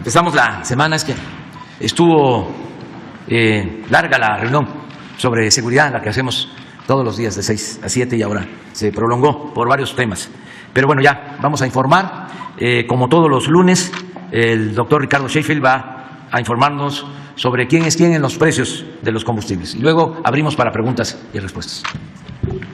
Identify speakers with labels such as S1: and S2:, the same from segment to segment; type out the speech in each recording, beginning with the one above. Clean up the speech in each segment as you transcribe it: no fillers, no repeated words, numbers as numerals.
S1: empezamos la semana es que estuvo larga la reunión sobre seguridad, la que hacemos todos los días de 6 a 7 y ahora se prolongó por varios temas. Pero bueno, ya vamos a informar. Como todos los lunes, el doctor Ricardo Sheffield va a informarnos sobre quién es quién en los precios de los combustibles. Y luego abrimos para preguntas y respuestas.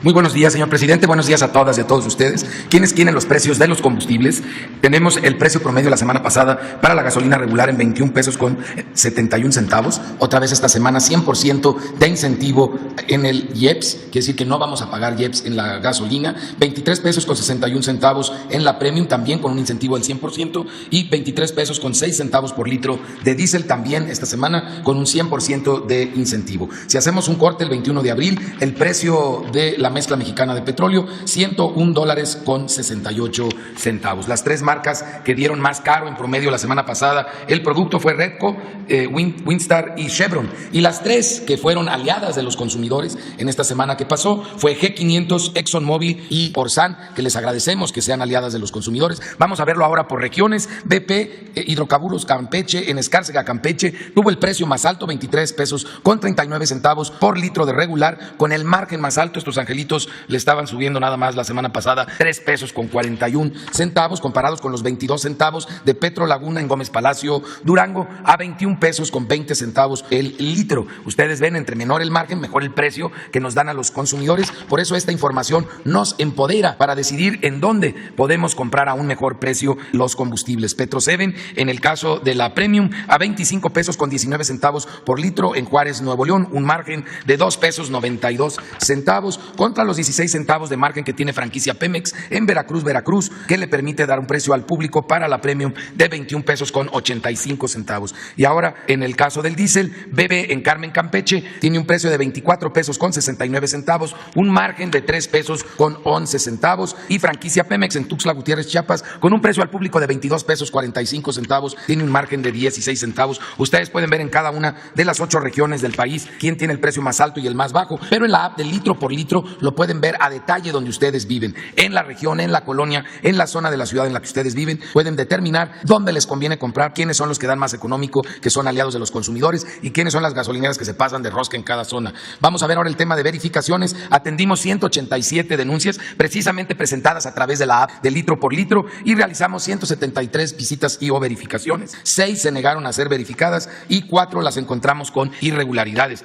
S2: Muy buenos días, señor presidente. Buenos días a todas y a todos ustedes. ¿Quiénes tienen los precios de los combustibles? Tenemos el precio promedio la semana pasada para la gasolina regular en 21 pesos con 71 centavos. Otra vez esta semana 100% de incentivo en el IEPS, quiere decir que no vamos a pagar IEPS en la gasolina. 23 pesos con 61 centavos en la Premium, también con un incentivo del 100%, y 23 pesos con 6 centavos por litro de diésel, también esta semana con un 100% de incentivo. Si hacemos un corte el 21 de abril, el precio de la mezcla mexicana de petróleo, $101 con 68 centavos. Las tres marcas que dieron más caro en promedio la semana pasada el producto fue Redco, Winstar y Chevron. Y las tres que fueron aliadas de los consumidores en esta semana que pasó fue G500, ExxonMobil y Orsan, que les agradecemos que sean aliadas de los consumidores. Vamos a verlo ahora por regiones. BP, Hidrocarburos Campeche, en Escárcega, Campeche, tuvo el precio más alto, 23 pesos con 39 centavos por litro de regular, con el margen más alto. Estos angelitos le estaban subiendo nada más la semana pasada 3 pesos con 41 centavos, comparados con los 22 centavos de Petro Laguna en Gómez Palacio, Durango, a 21 pesos con 20 centavos el litro. Ustedes ven, entre menor el margen, mejor el precio que nos dan a los consumidores. Por eso esta información nos empodera para decidir en dónde podemos comprar a un mejor precio los combustibles. Petro 7, en el caso de la Premium, a 25 pesos con 19 centavos por litro en Juárez, Nuevo León, un margen de 2 pesos 92 centavos, contra los 16 centavos de margen que tiene franquicia Pemex en Veracruz, que le permite dar un precio al público para la Premium de 21 pesos con 85 centavos. Y ahora, en el caso del diésel, BB en Carmen, Campeche, tiene un precio de 24 pesos con 69 centavos, un margen de 3 pesos con 11 centavos, y franquicia Pemex en Tuxtla Gutiérrez, Chiapas, con un precio al público de 22 pesos 45 centavos, tiene un margen de 16 centavos. Ustedes pueden ver en cada una de las 8 regiones del país quién tiene el precio más alto y el más bajo, pero en la app de litro por litro lo pueden ver a detalle donde ustedes viven, en la región, en la colonia, en la zona de la ciudad en la que ustedes viven. Pueden determinar dónde les conviene comprar, quiénes son los que dan más económico, que son aliados de los consumidores, y quiénes son las gasolineras que se pasan de rosca en cada zona. Vamos a ver ahora el tema de verificaciones. Atendimos 187 denuncias precisamente presentadas a través de la app de litro por litro, y realizamos 173 visitas y o verificaciones. 6 se negaron a ser verificadas y 4 las encontramos con irregularidades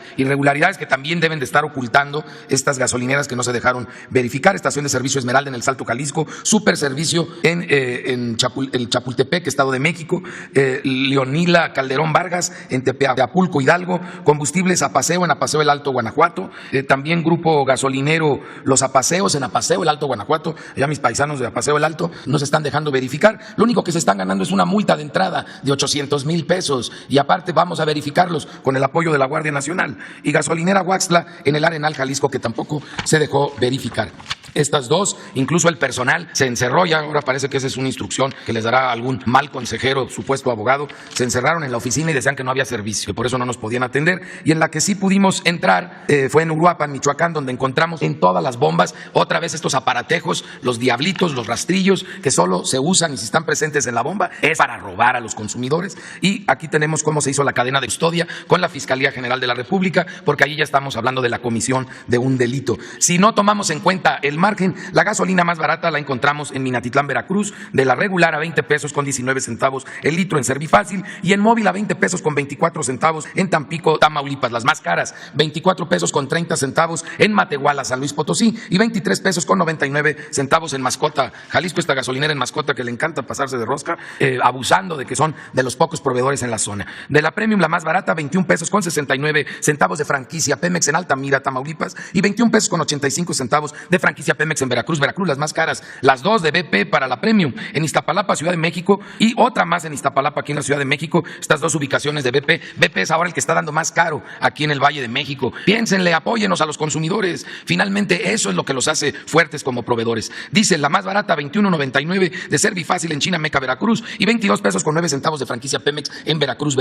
S2: que también deben de estar ocultando estas gasolineras que no se dejaron verificar. Estación de servicio Esmeralda en el Salto, Jalisco, Super Servicio en Chapultepec, Estado de México, Leonila Calderón Vargas en Teapulco, Hidalgo, Combustibles Apaseo en Apaseo el Alto, Guanajuato, también Grupo Gasolinero Los Apaseos en Apaseo el Alto, Guanajuato. Ya mis paisanos de Apaseo el Alto no se están dejando verificar. Lo único que se están ganando es una multa de entrada de 800,000 pesos, y aparte vamos a verificarlos con el apoyo de la Guardia Nacional. Y Gasolinera Huaxtla en el Arenal, Jalisco, que tampoco se dejó verificar. Estas dos, incluso el personal se encerró, ya ahora parece que esa es una instrucción que les dará algún mal consejero, supuesto abogado. Se encerraron en la oficina y decían que no había servicio, que por eso no nos podían atender. Y en la que sí pudimos entrar fue en Uruapan, Michoacán, donde encontramos en todas las bombas otra vez estos aparatejos, los diablitos, los rastrillos, que solo se usan, y si están presentes en la bomba es para robar a los consumidores. Y aquí tenemos cómo se hizo la cadena de custodia con la Fiscalía General de la República, porque allí ya estamos hablando de la comisión de un delito. Si no tomamos en cuenta el margen, la gasolina más barata la encontramos en Minatitlán, Veracruz, de la regular a 20 pesos con 19 centavos el litro en Servifácil, y en móvil a 20 pesos con 24 centavos en Tampico, Tamaulipas. Las más caras, 24 pesos con 30 centavos en Matehuala, San Luis Potosí, y 23 pesos con 99 centavos en Mascota, Jalisco, esta gasolinera en Mascota que le encanta pasarse de rosca, abusando de que son de los pocos proveedores en la zona. De la Premium, la más barata, 21 pesos con 69 centavos de franquicia Pemex en Altamira, Tamaulipas, y 21 pesos con 85 centavos de franquicia Pemex en Veracruz. Las más caras, las dos de BP para la Premium en Iztapalapa, Ciudad de México, y otra más en Iztapalapa, aquí en la Ciudad de México. Estas dos ubicaciones de BP. BP es ahora el que está dando más caro aquí en el Valle de México. Piénsenle, apóyenos a los consumidores. Finalmente eso es lo que los hace fuertes como proveedores. Dice la más barata, 21.99 de Servifácil en Chinameca, Veracruz, y 22 pesos con 9 centavos de franquicia Pemex en Veracruz.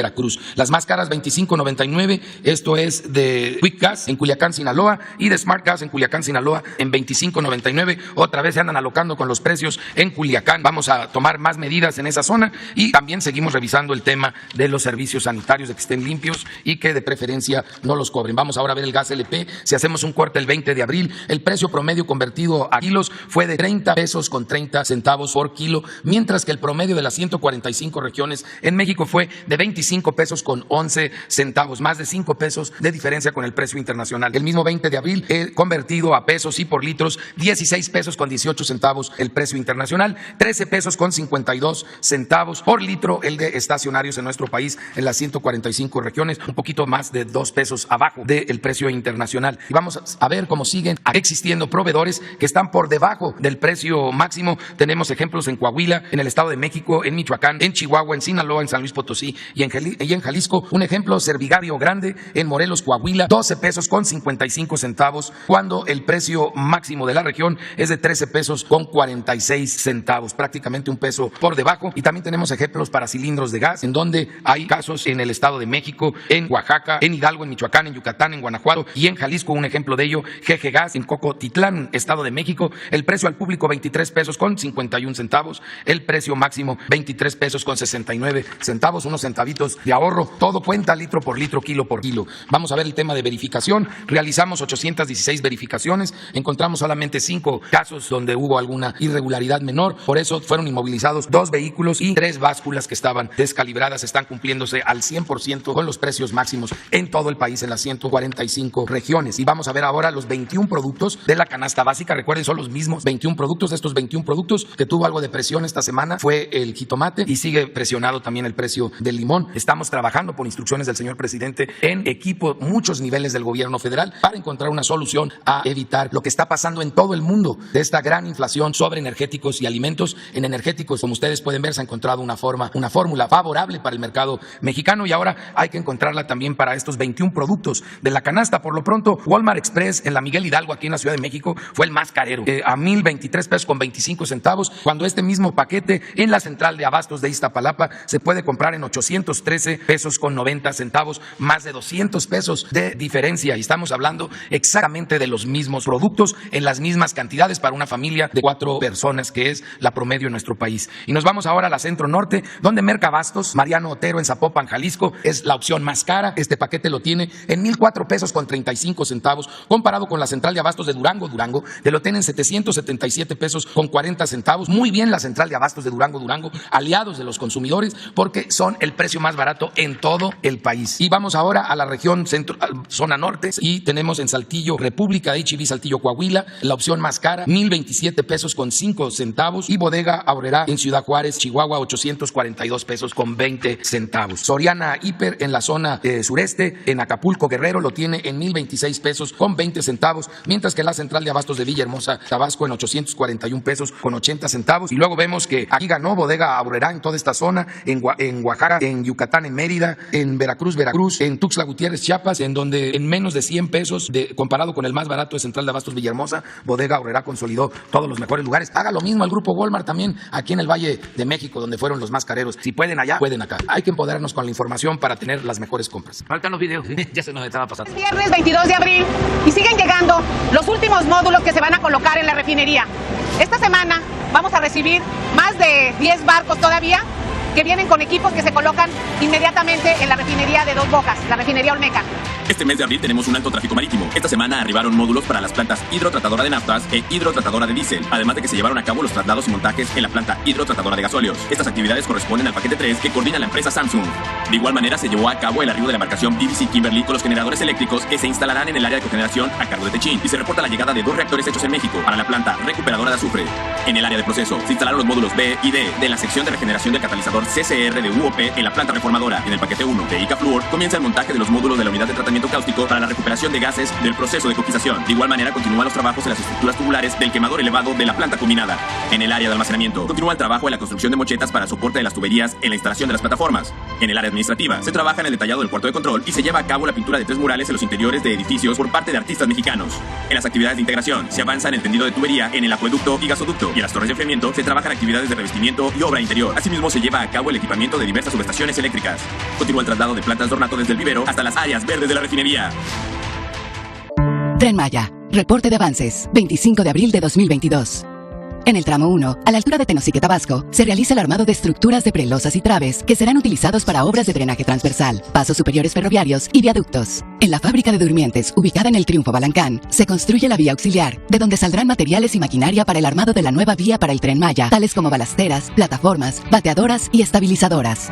S2: Las más caras, 25.99, esto es de Quick Gas en Culiacán, Sinaloa, y de Smart Gas en Culiacán, Sinaloa, en 25 $5.99. Otra vez se andan alocando con los precios en Culiacán. Vamos a tomar más medidas en esa zona y también seguimos revisando el tema de los servicios sanitarios, de que estén limpios y que de preferencia no los cobren. Vamos ahora a ver el gas LP. Si hacemos un corte el 20 de abril, el precio promedio convertido a kilos fue de 30 pesos con 30 centavos por kilo, mientras que el promedio de las 145 regiones en México fue de 25 pesos con 11 centavos, más de 5 pesos de diferencia con el precio internacional. El mismo 20 de abril, convertido a pesos y por litros, 16 pesos con 18 centavos el precio internacional, 13 pesos con 52 centavos por litro el de estacionarios en nuestro país en las 145 regiones, un poquito más de 2 pesos abajo del precio internacional. Y vamos a ver cómo siguen existiendo proveedores que están por debajo del precio máximo. Tenemos ejemplos en Coahuila, en el Estado de México, en Michoacán, en Chihuahua, en Sinaloa, en San Luis Potosí y en Jalisco. Un ejemplo, Servigario Grande, en Morelos, Coahuila, 12 pesos con 55 centavos, cuando el precio máximo de la región es de 13 pesos con 46 centavos, prácticamente un peso por debajo. Y también tenemos ejemplos para cilindros de gas, en donde hay casos en el Estado de México, en Oaxaca, en Hidalgo, en Michoacán, en Yucatán, en Guanajuato y en Jalisco. Un ejemplo de ello, GG Gas, en Cocotitlán, Estado de México, el precio al público 23 pesos con 51 centavos, el precio máximo 23 pesos con 69 centavos, unos centavitos de ahorro. Todo cuenta litro por litro, kilo por kilo. Vamos a ver el tema de verificación. Realizamos 816 verificaciones, encontramos solamente 5 casos donde hubo alguna irregularidad menor, por eso fueron inmovilizados 2 vehículos y 3 básculas que estaban descalibradas. Están cumpliéndose al 100% con los precios máximos en todo el país, en las 145 regiones. Y vamos a ver ahora los 21 productos de la canasta básica. Recuerden, son los mismos 21 productos. De estos 21 productos, que tuvo algo de presión esta semana fue el jitomate y sigue presionado también el precio del limón. Estamos trabajando por instrucciones del señor presidente en equipo, muchos niveles del gobierno federal, para encontrar una solución a evitar lo que está pasando en todo el mundo de esta gran inflación sobre energéticos y alimentos. En energéticos, como ustedes pueden ver, se ha encontrado una fórmula favorable para el mercado mexicano y ahora hay que encontrarla también para estos 21 productos de la canasta. Por lo pronto, Walmart Express en la Miguel Hidalgo, aquí en la Ciudad de México, fue el más carero, a 1,023 pesos con 25 centavos, cuando este mismo paquete en la central de abastos de Iztapalapa se puede comprar en 813 pesos con 90 centavos, más de 200 pesos de diferencia. Y estamos hablando exactamente de los mismos productos en las mismas cantidades para una familia de 4 personas, que es la promedio en nuestro país. Y nos vamos ahora a la Centro Norte, donde Mercabastos, Mariano Otero, en Zapopan, Jalisco, es la opción más cara. Este paquete lo tiene en 1,004 pesos con 35 centavos, comparado con la central de abastos de Durango, que lo tiene en 777 pesos con 40 centavos. Muy bien la central de abastos de Durango, aliados de los consumidores, porque son el precio más barato en todo el país. Y vamos ahora a la región centro, zona norte, y tenemos en Saltillo, República de H-E-B, Saltillo, Coahuila, la opción más cara, 1,027 pesos con 5 centavos, y Bodega Aurrerá en Ciudad Juárez, Chihuahua, 842 pesos con 20 centavos. Soriana Hiper en la zona sureste, en Acapulco, Guerrero, lo tiene en 1,026 pesos con 20 centavos, mientras que la central de abastos de Villahermosa, Tabasco, en 841 pesos con 80 centavos. Y luego vemos que aquí ganó Bodega Aurrerá en toda esta zona, en Oaxaca, en Yucatán, en Mérida, en Veracruz, en Tuxtla Gutiérrez, Chiapas, en donde en menos de 100 pesos, comparado con el más barato de central de abastos Villahermosa, Bodega Aurrerá consolidó todos los mejores lugares. Haga lo mismo el grupo Walmart también aquí en el Valle de México, donde fueron los más careros. Si pueden allá, pueden acá. Hay que empoderarnos con la información para tener las mejores compras.
S1: Faltan los videos, ya se nos estaba pasando.
S3: Es viernes 22 de abril y siguen llegando los últimos módulos que se van a colocar en la refinería. Esta semana vamos a recibir más de 10 barcos todavía que vienen con equipos que se colocan inmediatamente en la refinería de Dos Bocas, la refinería Olmeca.
S4: Este mes de abril tenemos un alto tráfico marítimo. Esta semana arribaron módulos para las plantas hidrotratadora de naftas e hidrotratadora de diésel, además de que se llevaron a cabo los traslados y montajes en la planta hidrotratadora de gasóleos. Estas actividades corresponden al paquete 3 que coordina la empresa Samsung. De igual manera se llevó a cabo el arribo de la embarcación BBC Kimberly con los generadores eléctricos que se instalarán en el área de cogeneración a cargo de Techin, y se reporta la llegada de 2 reactores hechos en México para la planta recuperadora de azufre. En el área de proceso se instalaron los módulos B y D de la sección de regeneración del catalizador CCR de UOP en la planta reformadora. En el paquete 1 de ICA Fluor comienza el montaje de los módulos de la unidad de tratamiento cáustico para la recuperación de gases del proceso de coquización. De igual manera continúan los trabajos en las estructuras tubulares del quemador elevado de la planta combinada. En el área de almacenamiento continúa el trabajo en la construcción de mochetas para el soporte de las tuberías en la instalación de las plataformas. En el área administrativa se trabaja en el detallado del cuarto de control y se lleva a cabo la pintura de 3 murales en los interiores de edificios por parte de artistas mexicanos. En las actividades de integración se avanza en el tendido de tubería en el acueducto y gasoducto, y en las torres de enfriamiento se trabajan actividades de revestimiento y obra interior. Asimismo se lleva a cabo el equipamiento de diversas subestaciones eléctricas. Continúa el traslado de plantas de ornato desde el vivero hasta las áreas verdes de la refinería.
S5: Tren Maya, Reporte de avances, 25 de abril de 2022. En el tramo 1, a la altura de Tenosique, Tabasco, se realiza el armado de estructuras de prelosas y traves que serán utilizados para obras de drenaje transversal, pasos superiores ferroviarios y viaductos. En la fábrica de durmientes, ubicada en el Triunfo Balancán, se construye la vía auxiliar, de donde saldrán materiales y maquinaria para el armado de la nueva vía para el Tren Maya, tales como balasteras, plataformas, bateadoras y estabilizadoras.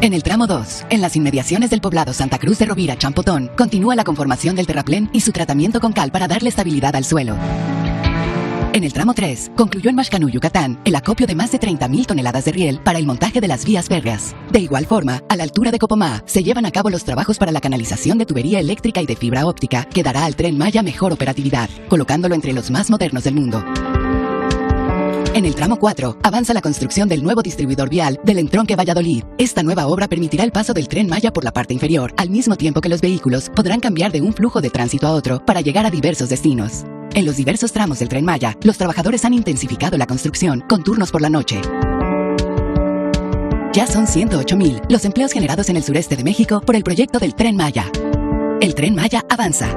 S5: En el tramo 2, en las inmediaciones del poblado Santa Cruz de Rovira, Champotón, continúa la conformación del terraplén y su tratamiento con cal para darle estabilidad al suelo. En el tramo 3, concluyó en Maxcanú, Yucatán, el acopio de más de 30.000 toneladas de riel para el montaje de las vías férreas. De igual forma, a la altura de Copomá, se llevan a cabo los trabajos para la canalización de tubería eléctrica y de fibra óptica, que dará al Tren Maya mejor operatividad, colocándolo entre los más modernos del mundo. En el tramo 4, avanza la construcción del nuevo distribuidor vial del entronque Valladolid. Esta nueva obra permitirá el paso del Tren Maya por la parte inferior, al mismo tiempo que los vehículos podrán cambiar de un flujo de tránsito a otro para llegar a diversos destinos. En los diversos tramos del Tren Maya, los trabajadores han intensificado la construcción con turnos por la noche. Ya son 108.000 los empleos generados en el sureste de México por el proyecto del Tren Maya. El Tren Maya avanza.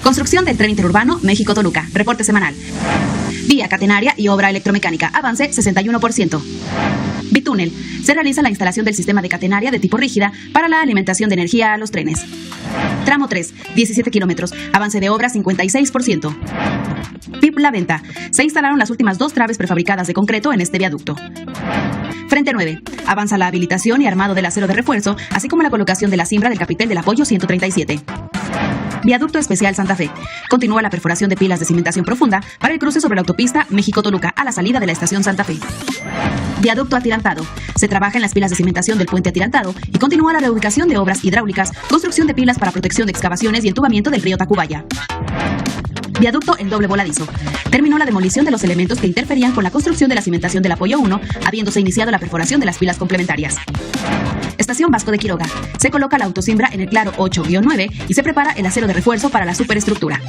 S6: Construcción del tren interurbano México-Toluca. Reporte semanal. Vía catenaria y obra electromecánica. Avance 61%. Bitúnel. Se realiza la instalación del sistema de catenaria de tipo rígida para la alimentación de energía a los trenes. Tramo 3, 17 kilómetros. Avance de obra 56%. PIP La Venta. Se instalaron las últimas 2 traves prefabricadas de concreto en este viaducto. Frente 9. Avanza la habilitación y armado del acero de refuerzo, así como la colocación de la cimbra del capitel del apoyo 137. Viaducto Especial Santa Fe. Continúa la perforación de pilas de cimentación profunda para el cruce sobre la autopista México-Toluca a la salida de la estación Santa Fe. Viaducto Atirantado. Se trabaja en las pilas de cimentación del puente atirantado y continúa la reubicación de obras hidráulicas, construcción de pilas para protección de excavaciones y entubamiento del río Tacubaya. Viaducto El Doble Voladizo. Terminó la demolición de los elementos que interferían con la construcción de la cimentación del apoyo 1, habiéndose iniciado la perforación de las pilas complementarias. Estación Vasco de Quiroga. Se coloca la autocimbra en el claro 8-9 y se prepara el acero de refuerzo para la superestructura.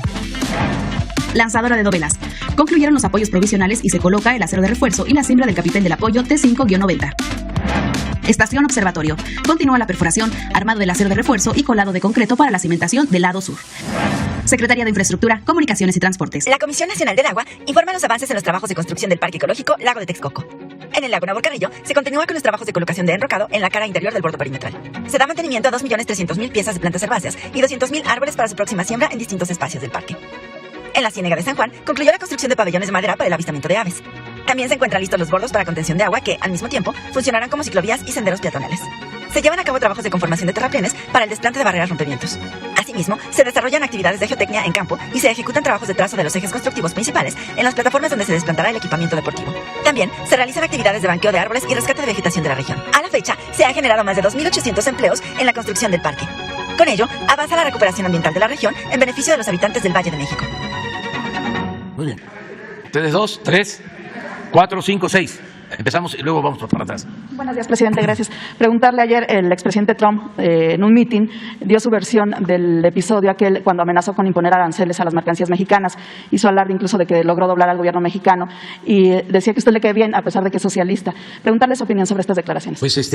S6: Lanzadora de dovelas. Concluyeron los apoyos provisionales y se coloca el acero de refuerzo y la cimbra del capitel del apoyo T5-90. Estación Observatorio. Continúa la perforación, armado del acero de refuerzo y colado de concreto para la cimentación del lado sur. Secretaría de Infraestructura, Comunicaciones y Transportes.
S7: La Comisión Nacional del Agua informa los avances en los trabajos de construcción del Parque Ecológico Lago de Texcoco. En el lago Navalcarrillo se continúa con los trabajos de colocación de enrocado en la cara interior del borde perimetral. Se da mantenimiento a 2.300.000 piezas de plantas herbáceas y 200.000 árboles para su próxima siembra en distintos espacios del parque. En la Ciénega de San Juan concluyó la construcción de pabellones de madera para el avistamiento de aves. También se encuentran listos los bordos para contención de agua que, al mismo tiempo, funcionarán como ciclovías y senderos peatonales. Se llevan a cabo trabajos de conformación de terraplenes para el desplante de barreras rompimientos. Asimismo, se desarrollan actividades de geotecnia en campo y se ejecutan trabajos de trazo de los ejes constructivos principales en las plataformas donde se desplantará el equipamiento deportivo. También se realizan actividades de banqueo de árboles y rescate de vegetación de la región. A la fecha, se han generado más de 2.800 empleos en la construcción del parque. Con ello, avanza la recuperación ambiental de la región en beneficio de los habitantes del Valle de México.
S1: Muy bien. Ustedes 2, 3, 4, 5, 6. Empezamos y luego vamos para atrás.
S8: Buenos días, presidente. Gracias. Preguntarle ayer, el expresidente Trump, en un mitin, dio su versión del episodio aquel cuando amenazó con imponer aranceles a las mercancías mexicanas. Hizo alarde incluso de que logró doblar al gobierno mexicano y decía que a usted le cae bien, a pesar de que es socialista. Preguntarle su opinión sobre estas declaraciones.
S1: Pues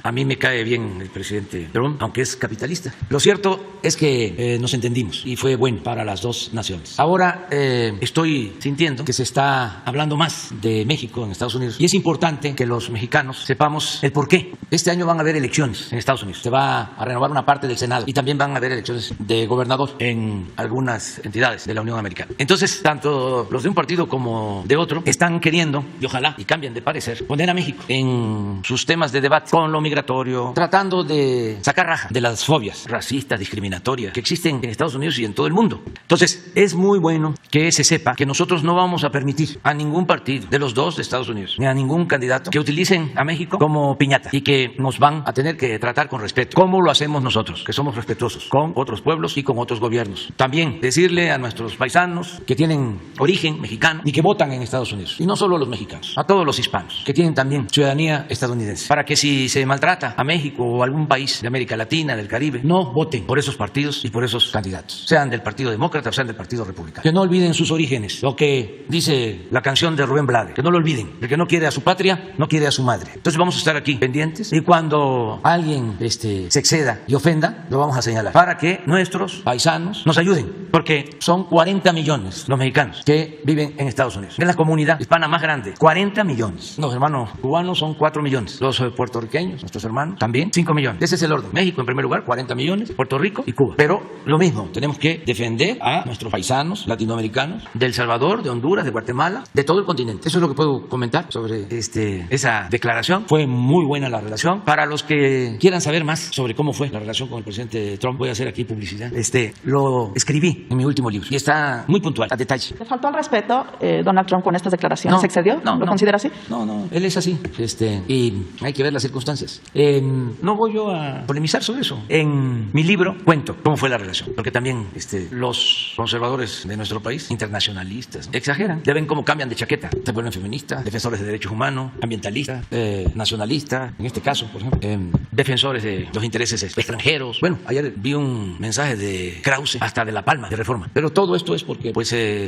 S1: a mí me cae bien el presidente Trump, aunque es capitalista. Lo cierto es que nos entendimos y fue bueno para las dos naciones. Ahora estoy sintiendo que se está hablando más de México en Estados Unidos y es importante que los mexicanos sepamos el por qué. Este año van a haber elecciones en Estados Unidos. Se va a renovar una parte del Senado y también van a haber elecciones de gobernador en algunas entidades de la Unión Americana. Entonces, tanto los de un partido como de otro están queriendo, y ojalá y cambien de parecer, poner a México en sus temas de debate con lo migratorio, tratando de sacar raja de las fobias racistas, discriminatorias que existen en Estados Unidos y en todo el mundo. Entonces, es muy bueno que se sepa que nosotros no vamos a permitir a ningún partido de los dos de Estados Unidos, ni a ningún candidato que utilicen a México como piñata y que nos van a tener que tratar con respeto, como lo hacemos nosotros, que somos respetuosos con otros pueblos y con otros gobiernos. También decirle a nuestros paisanos que tienen origen mexicano y que votan en Estados Unidos, y no solo los mexicanos, a todos los hispanos que tienen también ciudadanía estadounidense, para que si se maltrata a México o algún país de América Latina, del Caribe, no voten por esos partidos y por esos candidatos, sean del Partido Demócrata o sean del Partido Republicano. Que no olviden olviden sus orígenes. Lo que dice la canción de Rubén Blades, que no lo olviden. El que no quiere a su patria, no quiere a su madre. Entonces vamos a estar aquí pendientes y cuando alguien se exceda y ofenda, lo vamos a señalar para que nuestros paisanos nos ayuden, porque son 40 millones los mexicanos que viven en Estados Unidos. Es la comunidad hispana más grande, 40 millones. Los hermanos cubanos son 4 millones. Los puertorriqueños, nuestros hermanos, también 5 millones. Ese es el orden. México en primer lugar, 40 millones, Puerto Rico y Cuba. Pero lo mismo, tenemos que defender a nuestros paisanos latinoamericanos de El Salvador, de Honduras, de Guatemala, de todo el continente. Eso es lo que puedo comentar sobre esa declaración. Fue muy buena la relación. Para los que quieran saber más sobre cómo fue la relación con el presidente Trump, voy a hacer aquí publicidad. Lo escribí en mi último libro y está muy puntual, a detalle.
S8: ¿Le faltó al respeto Donald Trump con estas declaraciones? ¿Se excedió? ¿Lo considera así?
S1: No, él es así. Y hay que ver las circunstancias. No voy yo a polemizar sobre eso. En mi libro cuento cómo fue la relación, porque también los conservadores de nuestro país, internacionalistas, exageran. Ya ven cómo cambian de chaqueta. Se vuelven feministas, defensores de derechos humanos, ambientalistas, nacionalistas, en este caso, por ejemplo, defensores de los intereses extranjeros. Bueno, ayer vi un mensaje de Krause, hasta de La Palma, de Reforma. Pero todo esto es porque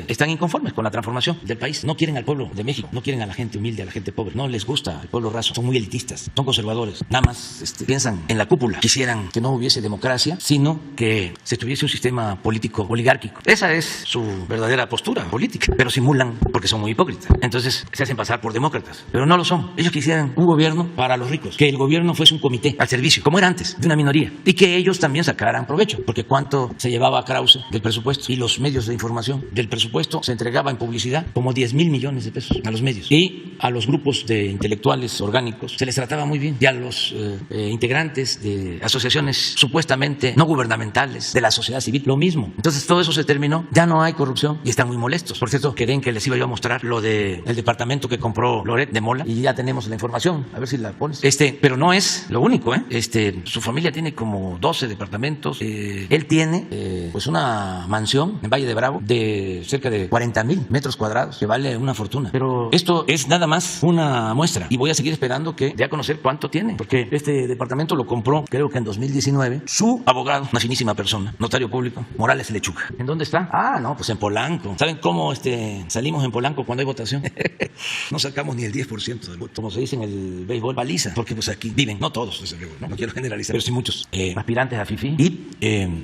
S1: están inconformes con la transformación del país. No quieren al pueblo de México, no quieren a la gente humilde, a la gente pobre. No les gusta el pueblo raso. Son muy elitistas, son conservadores. Nada más piensan en la cúpula. Quisieran que no hubiese democracia, sino que se tuviese un sistema político oligárquico. Esa es su verdadera postura política. Pero simulan porque son muy hipócritas. Entonces se hacen pasar por demócratas. Pero no lo son. Ellos quisieran un gobierno para los ricos. Que el gobierno fuese un comité al servicio, como era antes, de una minoría. Y que ellos también sacaran provecho. Porque cuánto se llevaba Krause del presupuesto y los medios de información del presupuesto se entregaba en publicidad como 10,000 millones de pesos a los medios. Y a los grupos de intelectuales orgánicos se les trataba muy bien. Y a los integrantes de asociaciones supuestamente no gubernamentales de la sociedad civil, lo mismo. Entonces todo eso se terminó. Ya no hay corrupción y están muy molestos. Por cierto, creen que les iba yo a mostrar lo del departamento que compró Loret de Mola y ya tenemos la información. A ver si la pones. Pero no es lo único, su familia tiene como 12 departamentos. Él tiene pues una mansión en Valle de Bravo de cerca de 40,000 metros cuadrados que vale una fortuna. Pero esto es nada más una muestra y voy a seguir esperando que dé a conocer cuánto tiene, porque este departamento lo compró creo que en 2019 su abogado, una finísima persona, notario público, Morales Lechuga. ¿En dónde está? Pues en Polanco. ¿Saben cómo salimos en Polanco cuando hay votación? No sacamos ni el 10% del voto. Como se dice en el béisbol, paliza, porque pues aquí viven, no todos desde luego, no quiero generalizar, pero sí muchos aspirantes a fifí y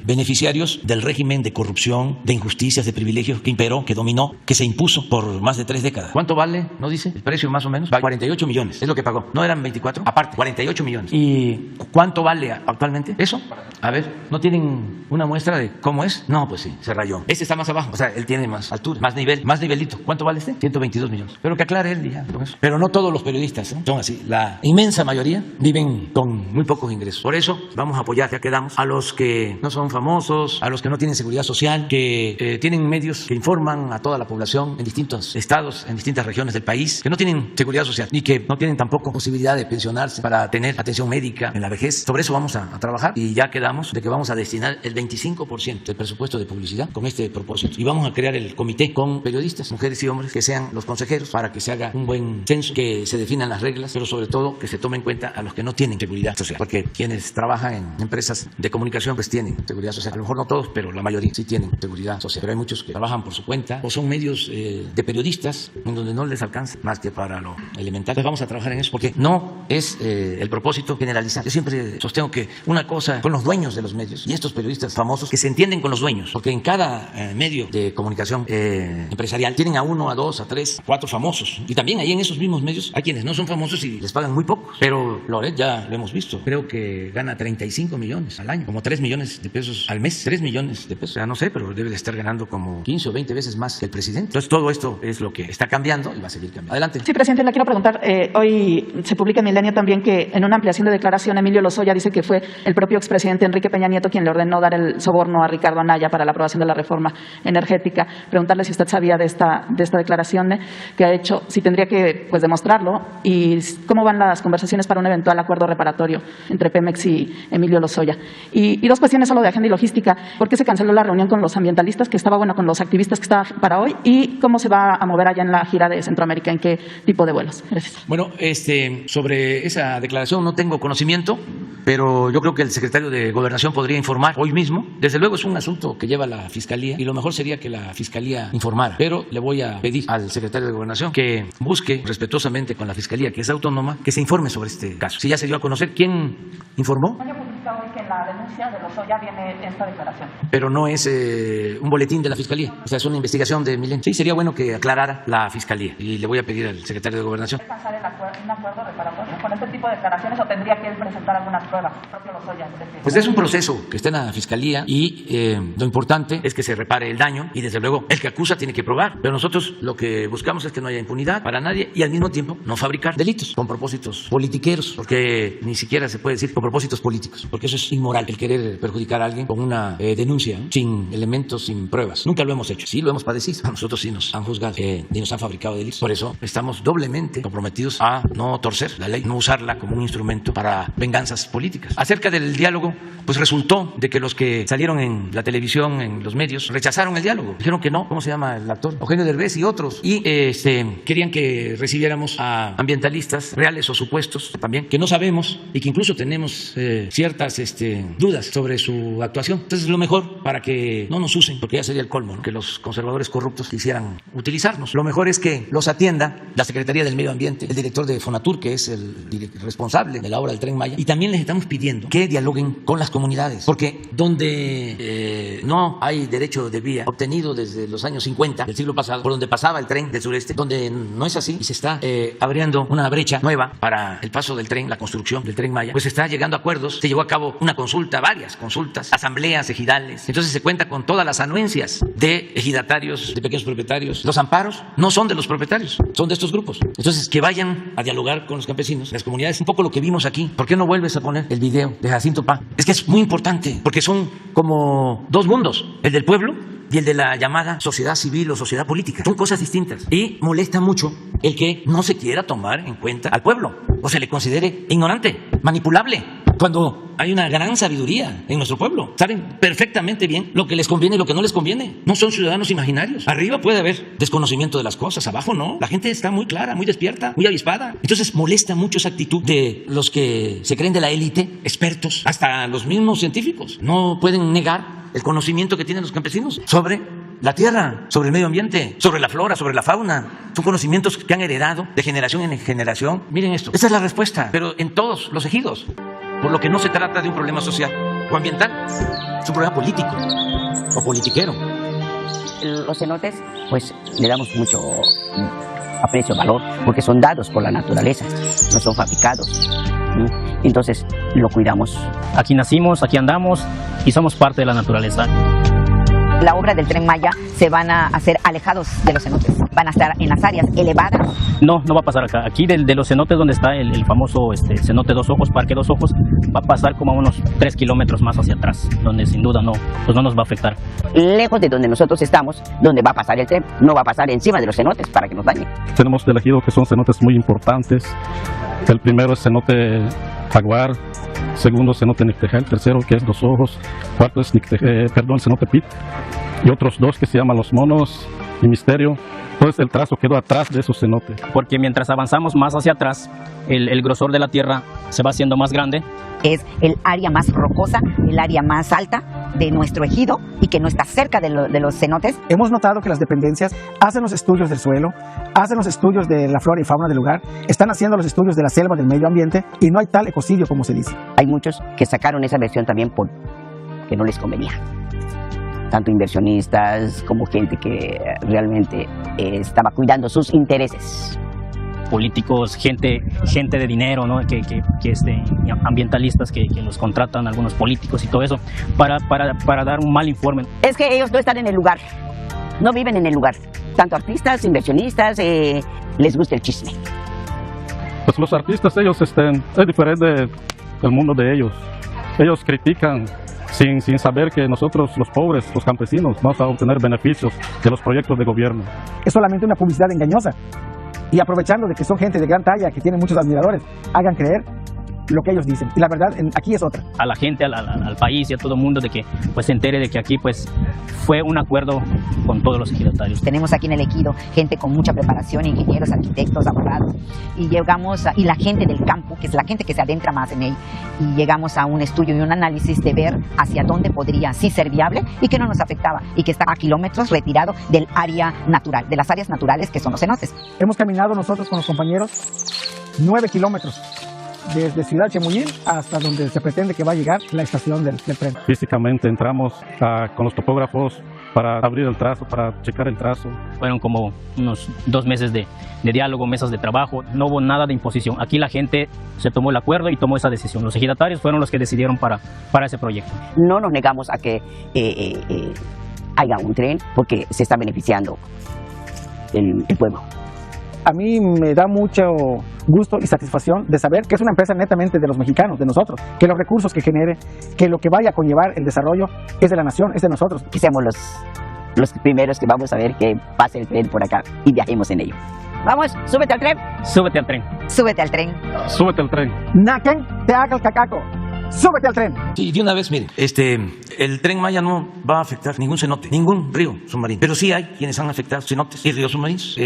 S1: beneficiarios del régimen de corrupción, de injusticias, de privilegios que imperó, que dominó, que se impuso por más de 3 décadas. ¿Cuánto vale? ¿No dice? El precio más o menos. Vale 48 millones. Es lo que pagó. ¿No eran 24? Aparte, 48 millones. ¿Y cuánto vale actualmente eso? A ver, ¿no tienen una muestra de cómo es? No, pues sí, se rayó. Este está más abajo. O sea, él tiene más altura, más nivel, más nivelito. ¿Cuánto vale este? 122 millones. Pero que aclare él ya con eso. Pero no todos los periodistas son así. La inmensa mayoría viven con muy pocos ingresos. Por eso vamos a apoyar, ya quedamos, a los que no son famosos, a los que no tienen seguridad social, que tienen medios que informan a toda la población en distintos estados, en distintas regiones del país, que no tienen seguridad social y que no tienen tampoco posibilidad de pensionarse para tener atención médica en la vejez. Sobre eso vamos a trabajar y ya quedamos de que vamos a destinar el 25% del presupuesto de publicidad con este propósito. Y vamos a crear el comité con periodistas, mujeres y hombres, que sean los consejeros para que se haga un buen censo, que se definan las reglas, pero sobre todo que se tome en cuenta a los que no tienen seguridad social. Porque quienes trabajan en empresas de comunicación pues tienen seguridad social. A lo mejor no todos, pero la mayoría sí tienen seguridad social. Pero hay muchos que trabajan por su cuenta o son medios de periodistas en donde no les alcanza más que para lo elemental. Entonces vamos a trabajar en eso porque no es el propósito generalizar. Yo siempre sostengo que una cosa con los dueños de los medios y estos periodistas famosos que se entienden con los dueños, porque en cada medio de comunicación empresarial tienen a 1, a 2, a 3, a 4 famosos. Y también ahí en esos mismos medios hay quienes no son famosos y les pagan muy poco. Pero Loret ya lo hemos visto. Creo que gana 35 millones al año, como 3 millones de pesos al mes. 3 millones de pesos. O sea, no sé, pero debe de estar ganando como 15 o 20 veces más que el presidente. Entonces todo esto es lo que está cambiando y va a seguir cambiando. Adelante.
S8: Sí, presidente, le quiero preguntar, hoy se publica en Milenio también que en una ampliación de declaración Emilio Lozoya dice que fue el propio expresidente Enrique Peña Nieto quien le ordenó dar el soborno a Ricardo Anaya para la aprobación de la reforma energética. Preguntarle si usted sabía de esta declaración que ha hecho, si tendría que demostrarlo y cómo van las conversaciones para un eventual acuerdo reparatorio laboratorio entre Pemex y Emilio Lozoya. Y dos cuestiones solo de agenda y logística. ¿Por qué se canceló la reunión con los ambientalistas, que estaba bueno, con los activistas que estaba para hoy? ¿Y cómo se va a mover allá en la gira de Centroamérica? ¿En qué tipo de vuelos? Gracias.
S1: Bueno, sobre esa declaración no tengo conocimiento, pero yo creo que el secretario de Gobernación podría informar hoy mismo. Desde luego es un asunto que lleva la Fiscalía y lo mejor sería que la Fiscalía informara, pero le voy a pedir al secretario de Gobernación que busque respetuosamente con la Fiscalía, que es autónoma, que se informe sobre este caso. Si ya se dio a conocer, ¿quién informó?
S8: Hoy que en la denuncia de Lozoya viene esta declaración.
S1: Pero no es un boletín de la Fiscalía, o sea, es una investigación de Milenio. Sí, sería bueno que aclarara la Fiscalía y le voy a pedir al secretario de Gobernación.
S8: ¿Puede alcanzar un acuerdo reparatorio con este tipo de declaraciones o tendría que él presentar algunas pruebas? Propio Lozoya.
S1: Pues es un proceso que está en la Fiscalía y lo importante es que se repare el daño y desde luego el que acusa tiene que probar. Pero nosotros lo que buscamos es que no haya impunidad para nadie y al mismo tiempo no fabricar delitos con propósitos politiqueros, porque ni siquiera se puede decir con propósitos políticos, porque eso es inmoral, el querer perjudicar a alguien con una denuncia sin elementos, sin pruebas. Nunca lo hemos hecho, sí lo hemos padecido. A nosotros sí nos han juzgado y nos han fabricado delitos. Por eso estamos doblemente comprometidos a no torcer la ley, no usarla como un instrumento para venganzas políticas. Acerca del diálogo, pues resultó de que los que salieron en la televisión, en los medios, rechazaron el diálogo. Dijeron que no. ¿Cómo se llama el actor? Eugenio Derbez y otros. Y querían que recibiéramos a ambientalistas reales o supuestos también, que no sabemos y que incluso tenemos ciertas dudas sobre su actuación. Entonces lo mejor, para que no nos usen, porque ya sería el colmo, ¿no?, que los conservadores corruptos quisieran utilizarnos. Lo mejor es que los atienda la Secretaría del Medio Ambiente, el director de Fonatur, que es el responsable de la obra del Tren Maya, y también les estamos pidiendo que dialoguen con las comunidades, porque donde no hay derecho de vía obtenido desde los años 50 del siglo pasado, por donde pasaba el tren del sureste, donde no es así y se está abriendo una brecha nueva para el paso del tren, la construcción del Tren Maya, pues se está llegando a acuerdos. Se llevó a cabo una consulta, varias consultas, asambleas ejidales. Entonces se cuenta con todas las anuencias de ejidatarios, de pequeños propietarios. Los amparos no son de los propietarios, son de estos grupos. Entonces que vayan a dialogar con los campesinos, las comunidades, un poco lo que vimos aquí. ¿Por qué no vuelves a poner el video de Jacinto Pá? Es que es muy importante, porque son como dos mundos, el del pueblo y el de la llamada sociedad civil o sociedad política. Son cosas distintas y molesta mucho el que no se quiera tomar en cuenta al pueblo o se le considere ignorante, manipulable, cuando hay una gran sabiduría en nuestro pueblo. Saben perfectamente bien lo que les conviene y lo que no les conviene. No son ciudadanos imaginarios. Arriba puede haber desconocimiento de las cosas, abajo no. La gente está muy clara, muy despierta, muy avispada. Entonces molesta mucho esa actitud de los que se creen de la élite, expertos, hasta los mismos científicos. No pueden negar el conocimiento que tienen los campesinos sobre la tierra, sobre el medio ambiente, sobre la flora, sobre la fauna. Son conocimientos que han heredado de generación en generación. Miren esto, esa es la respuesta, pero en todos los ejidos. Por lo que no se trata de un problema social o ambiental, es un problema político o politiquero.
S9: Los cenotes, pues le damos mucho aprecio, valor, porque son dados por la naturaleza, no son fabricados. Entonces lo cuidamos.
S10: Aquí nacimos, aquí andamos y somos parte de la naturaleza.
S7: La obra del Tren Maya se van a hacer alejados de los cenotes, van a estar en las áreas elevadas.
S10: No va a pasar acá. Aquí de los cenotes donde está el famoso cenote Dos Ojos, Parque Dos Ojos, va a pasar como a unos 3 kilómetros más hacia atrás, donde sin duda no nos va a afectar.
S9: Lejos de donde nosotros estamos, donde va a pasar el tren, no va a pasar encima de los cenotes para que nos dañe.
S11: Tenemos elegido que son cenotes muy importantes. El primero es cenote Jaguar, segundo cenote Nictejal, tercero que es Dos Ojos, cuarto es cenote Pit, y otros dos que se llaman Los Monos y Misterio. Entonces el trazo quedó atrás de esos cenotes.
S10: Porque mientras avanzamos más hacia atrás, el grosor de la tierra se va haciendo más grande.
S7: Es el área más rocosa, el área más alta de nuestro ejido y que no está cerca de los cenotes.
S12: Hemos notado que las dependencias hacen los estudios del suelo, hacen los estudios de la flora y fauna del lugar, están haciendo los estudios de la selva, del medio ambiente, y no hay tal ecocidio como se dice.
S9: Hay muchos que sacaron esa versión también porque no les convenía. Tanto inversionistas como gente que realmente estaba cuidando sus intereses.
S10: Políticos, gente de dinero, ¿no? Ambientalistas que los contratan algunos políticos y todo eso para dar un mal informe.
S9: Es que ellos no están en el lugar, no viven en el lugar. Tanto artistas, inversionistas, les gusta el chisme.
S11: Pues los artistas, ellos es diferente del mundo de ellos. Ellos critican sin saber que nosotros, los pobres, los campesinos, vamos a obtener beneficios de los proyectos de gobierno.
S12: Es solamente una publicidad engañosa. Y aprovechando de que son gente de gran talla, que tienen muchos admiradores, hagan creer lo que ellos dicen. Y la verdad, aquí es otra.
S10: A la gente, al país y a todo el mundo de que pues se entere de que aquí pues fue un acuerdo con todos los ejidatarios.
S13: Tenemos aquí en el ejido gente con mucha preparación, ingenieros, arquitectos, abogados, y y la gente del campo, que es la gente que se adentra más en él, y llegamos a un estudio y un análisis de ver hacia dónde podría sí ser viable y que no nos afectaba, y que está a kilómetros retirado del área natural, de las áreas naturales que son los cenotes.
S12: Hemos caminado nosotros con los compañeros 9 kilómetros. Desde Ciudad Chemullín hasta donde se pretende que va a llegar la estación del tren.
S11: Físicamente entramos con los topógrafos para abrir el trazo, para checar el trazo.
S10: Fueron como unos 2 meses de diálogo, mesas de trabajo, no hubo nada de imposición. Aquí la gente se tomó el acuerdo y tomó esa decisión. Los ejidatarios fueron los que decidieron para ese proyecto.
S9: No nos negamos a que haya un tren porque se está beneficiando el pueblo.
S12: A mí me da mucho gusto y satisfacción de saber que es una empresa netamente de los mexicanos, de nosotros, que los recursos que genere, que lo que vaya a conllevar el desarrollo es de la nación, es de nosotros.
S9: Que seamos los primeros que vamos a ver que pase el tren por acá y viajemos en ello. Vamos, súbete al tren.
S10: Súbete al tren.
S13: Súbete al tren.
S11: Súbete al tren.
S12: Naquen te haga el cacaco. ¡Súbete al tren!
S1: Sí, de una vez, miren, el Tren Maya no va a afectar ningún cenote, ningún río submarino. Pero sí hay quienes han afectado cenotes y ríos submarinos.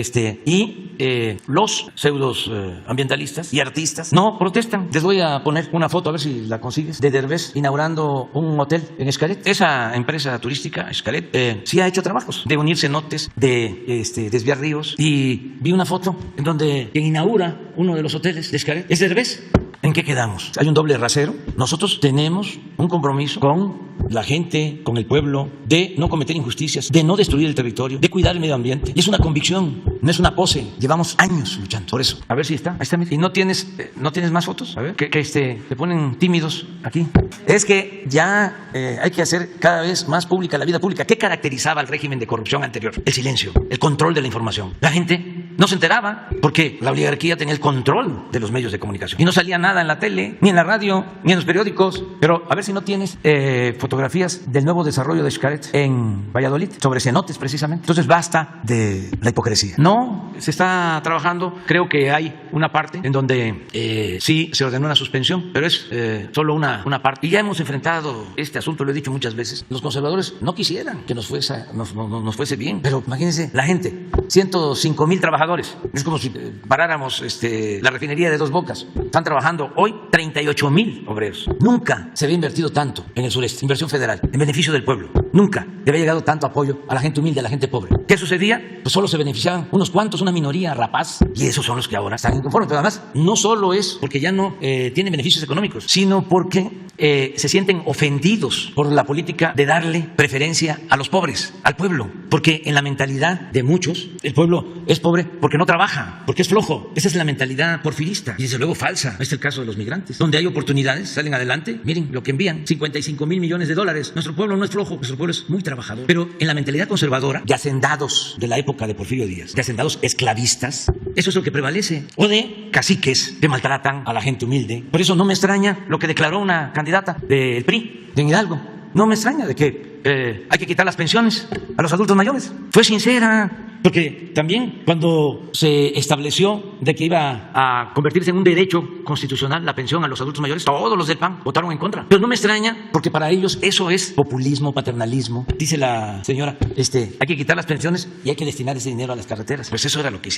S1: Los pseudos ambientalistas y artistas no protestan. Les voy a poner una foto, a ver si la consigues, de Derbez inaugurando un hotel en Xcaret. Esa empresa turística, Xcaret, sí ha hecho trabajos de unir cenotes, de desviar ríos. Y vi una foto en donde quien inaugura uno de los hoteles de Xcaret es Derbez. ¿En qué quedamos? Hay un doble rasero. Nosotros tenemos un compromiso con la gente, con el pueblo, de no cometer injusticias, de no destruir el territorio, de cuidar el medio ambiente. Y es una convicción, no es una pose. Llevamos años luchando por eso. A ver si está. Ahí está. ¿Y no tienes más fotos? A ver, que te ponen tímidos aquí. Es que ya hay que hacer cada vez más pública la vida pública. ¿Qué caracterizaba al régimen de corrupción anterior? El silencio, el control de la información. La gente no se enteraba porque la oligarquía tenía el control de los medios de comunicación. Y no salía nada en la tele, ni en la radio, ni en los periódicos. Pero a ver si no tienes fotografías del nuevo desarrollo de Xcaret en Valladolid, sobre cenotes precisamente. Entonces basta de la hipocresía. No, se está trabajando. Creo que hay una parte en donde sí se ordenó una suspensión, pero es solo una parte. Y ya hemos enfrentado este asunto, lo he dicho muchas veces. Los conservadores no quisieran que nos fuese bien, pero imagínense la gente, 105,000 trabajadores. Es como si paráramos la refinería de Dos Bocas. Están trabajando hoy 38,000 obreros. Nunca se había invertido tanto en el sureste, inversión federal, en beneficio del pueblo. Nunca le había llegado tanto apoyo a la gente humilde, a la gente pobre. ¿Qué sucedía? Pues solo se beneficiaban unos cuantos, una minoría rapaz, y esos son los que ahora están inconformes. Pero además, no solo es porque ya no tienen beneficios económicos, sino porque se sienten ofendidos por la política de darle preferencia a los pobres, al pueblo. Porque en la mentalidad de muchos, el pueblo es pobre porque no trabaja, porque es flojo. Esa es la mentalidad porfirista y desde luego falsa. Este es el caso de los migrantes. Donde hay oportunidades, salen adelante. Miren lo que envían, 55,000 millones de dólares. Nuestro pueblo no es flojo, nuestro pueblo es muy trabajador. Pero en la mentalidad conservadora de hacendados de la época de Porfirio Díaz, de hacendados esclavistas, eso es lo que prevalece. O de caciques que maltratan a la gente humilde. Por eso no me extraña lo que declaró una candidata del PRI, de Hidalgo. No me extraña de que hay que quitar las pensiones a los adultos mayores. Fue sincera. Porque también cuando se estableció de que iba a convertirse en un derecho constitucional la pensión a los adultos mayores, todos los del PAN votaron en contra. Pero no me extraña, porque para ellos eso es populismo, paternalismo. Dice la señora, hay que quitar las pensiones y hay que destinar ese dinero a las carreteras. Pues eso era lo que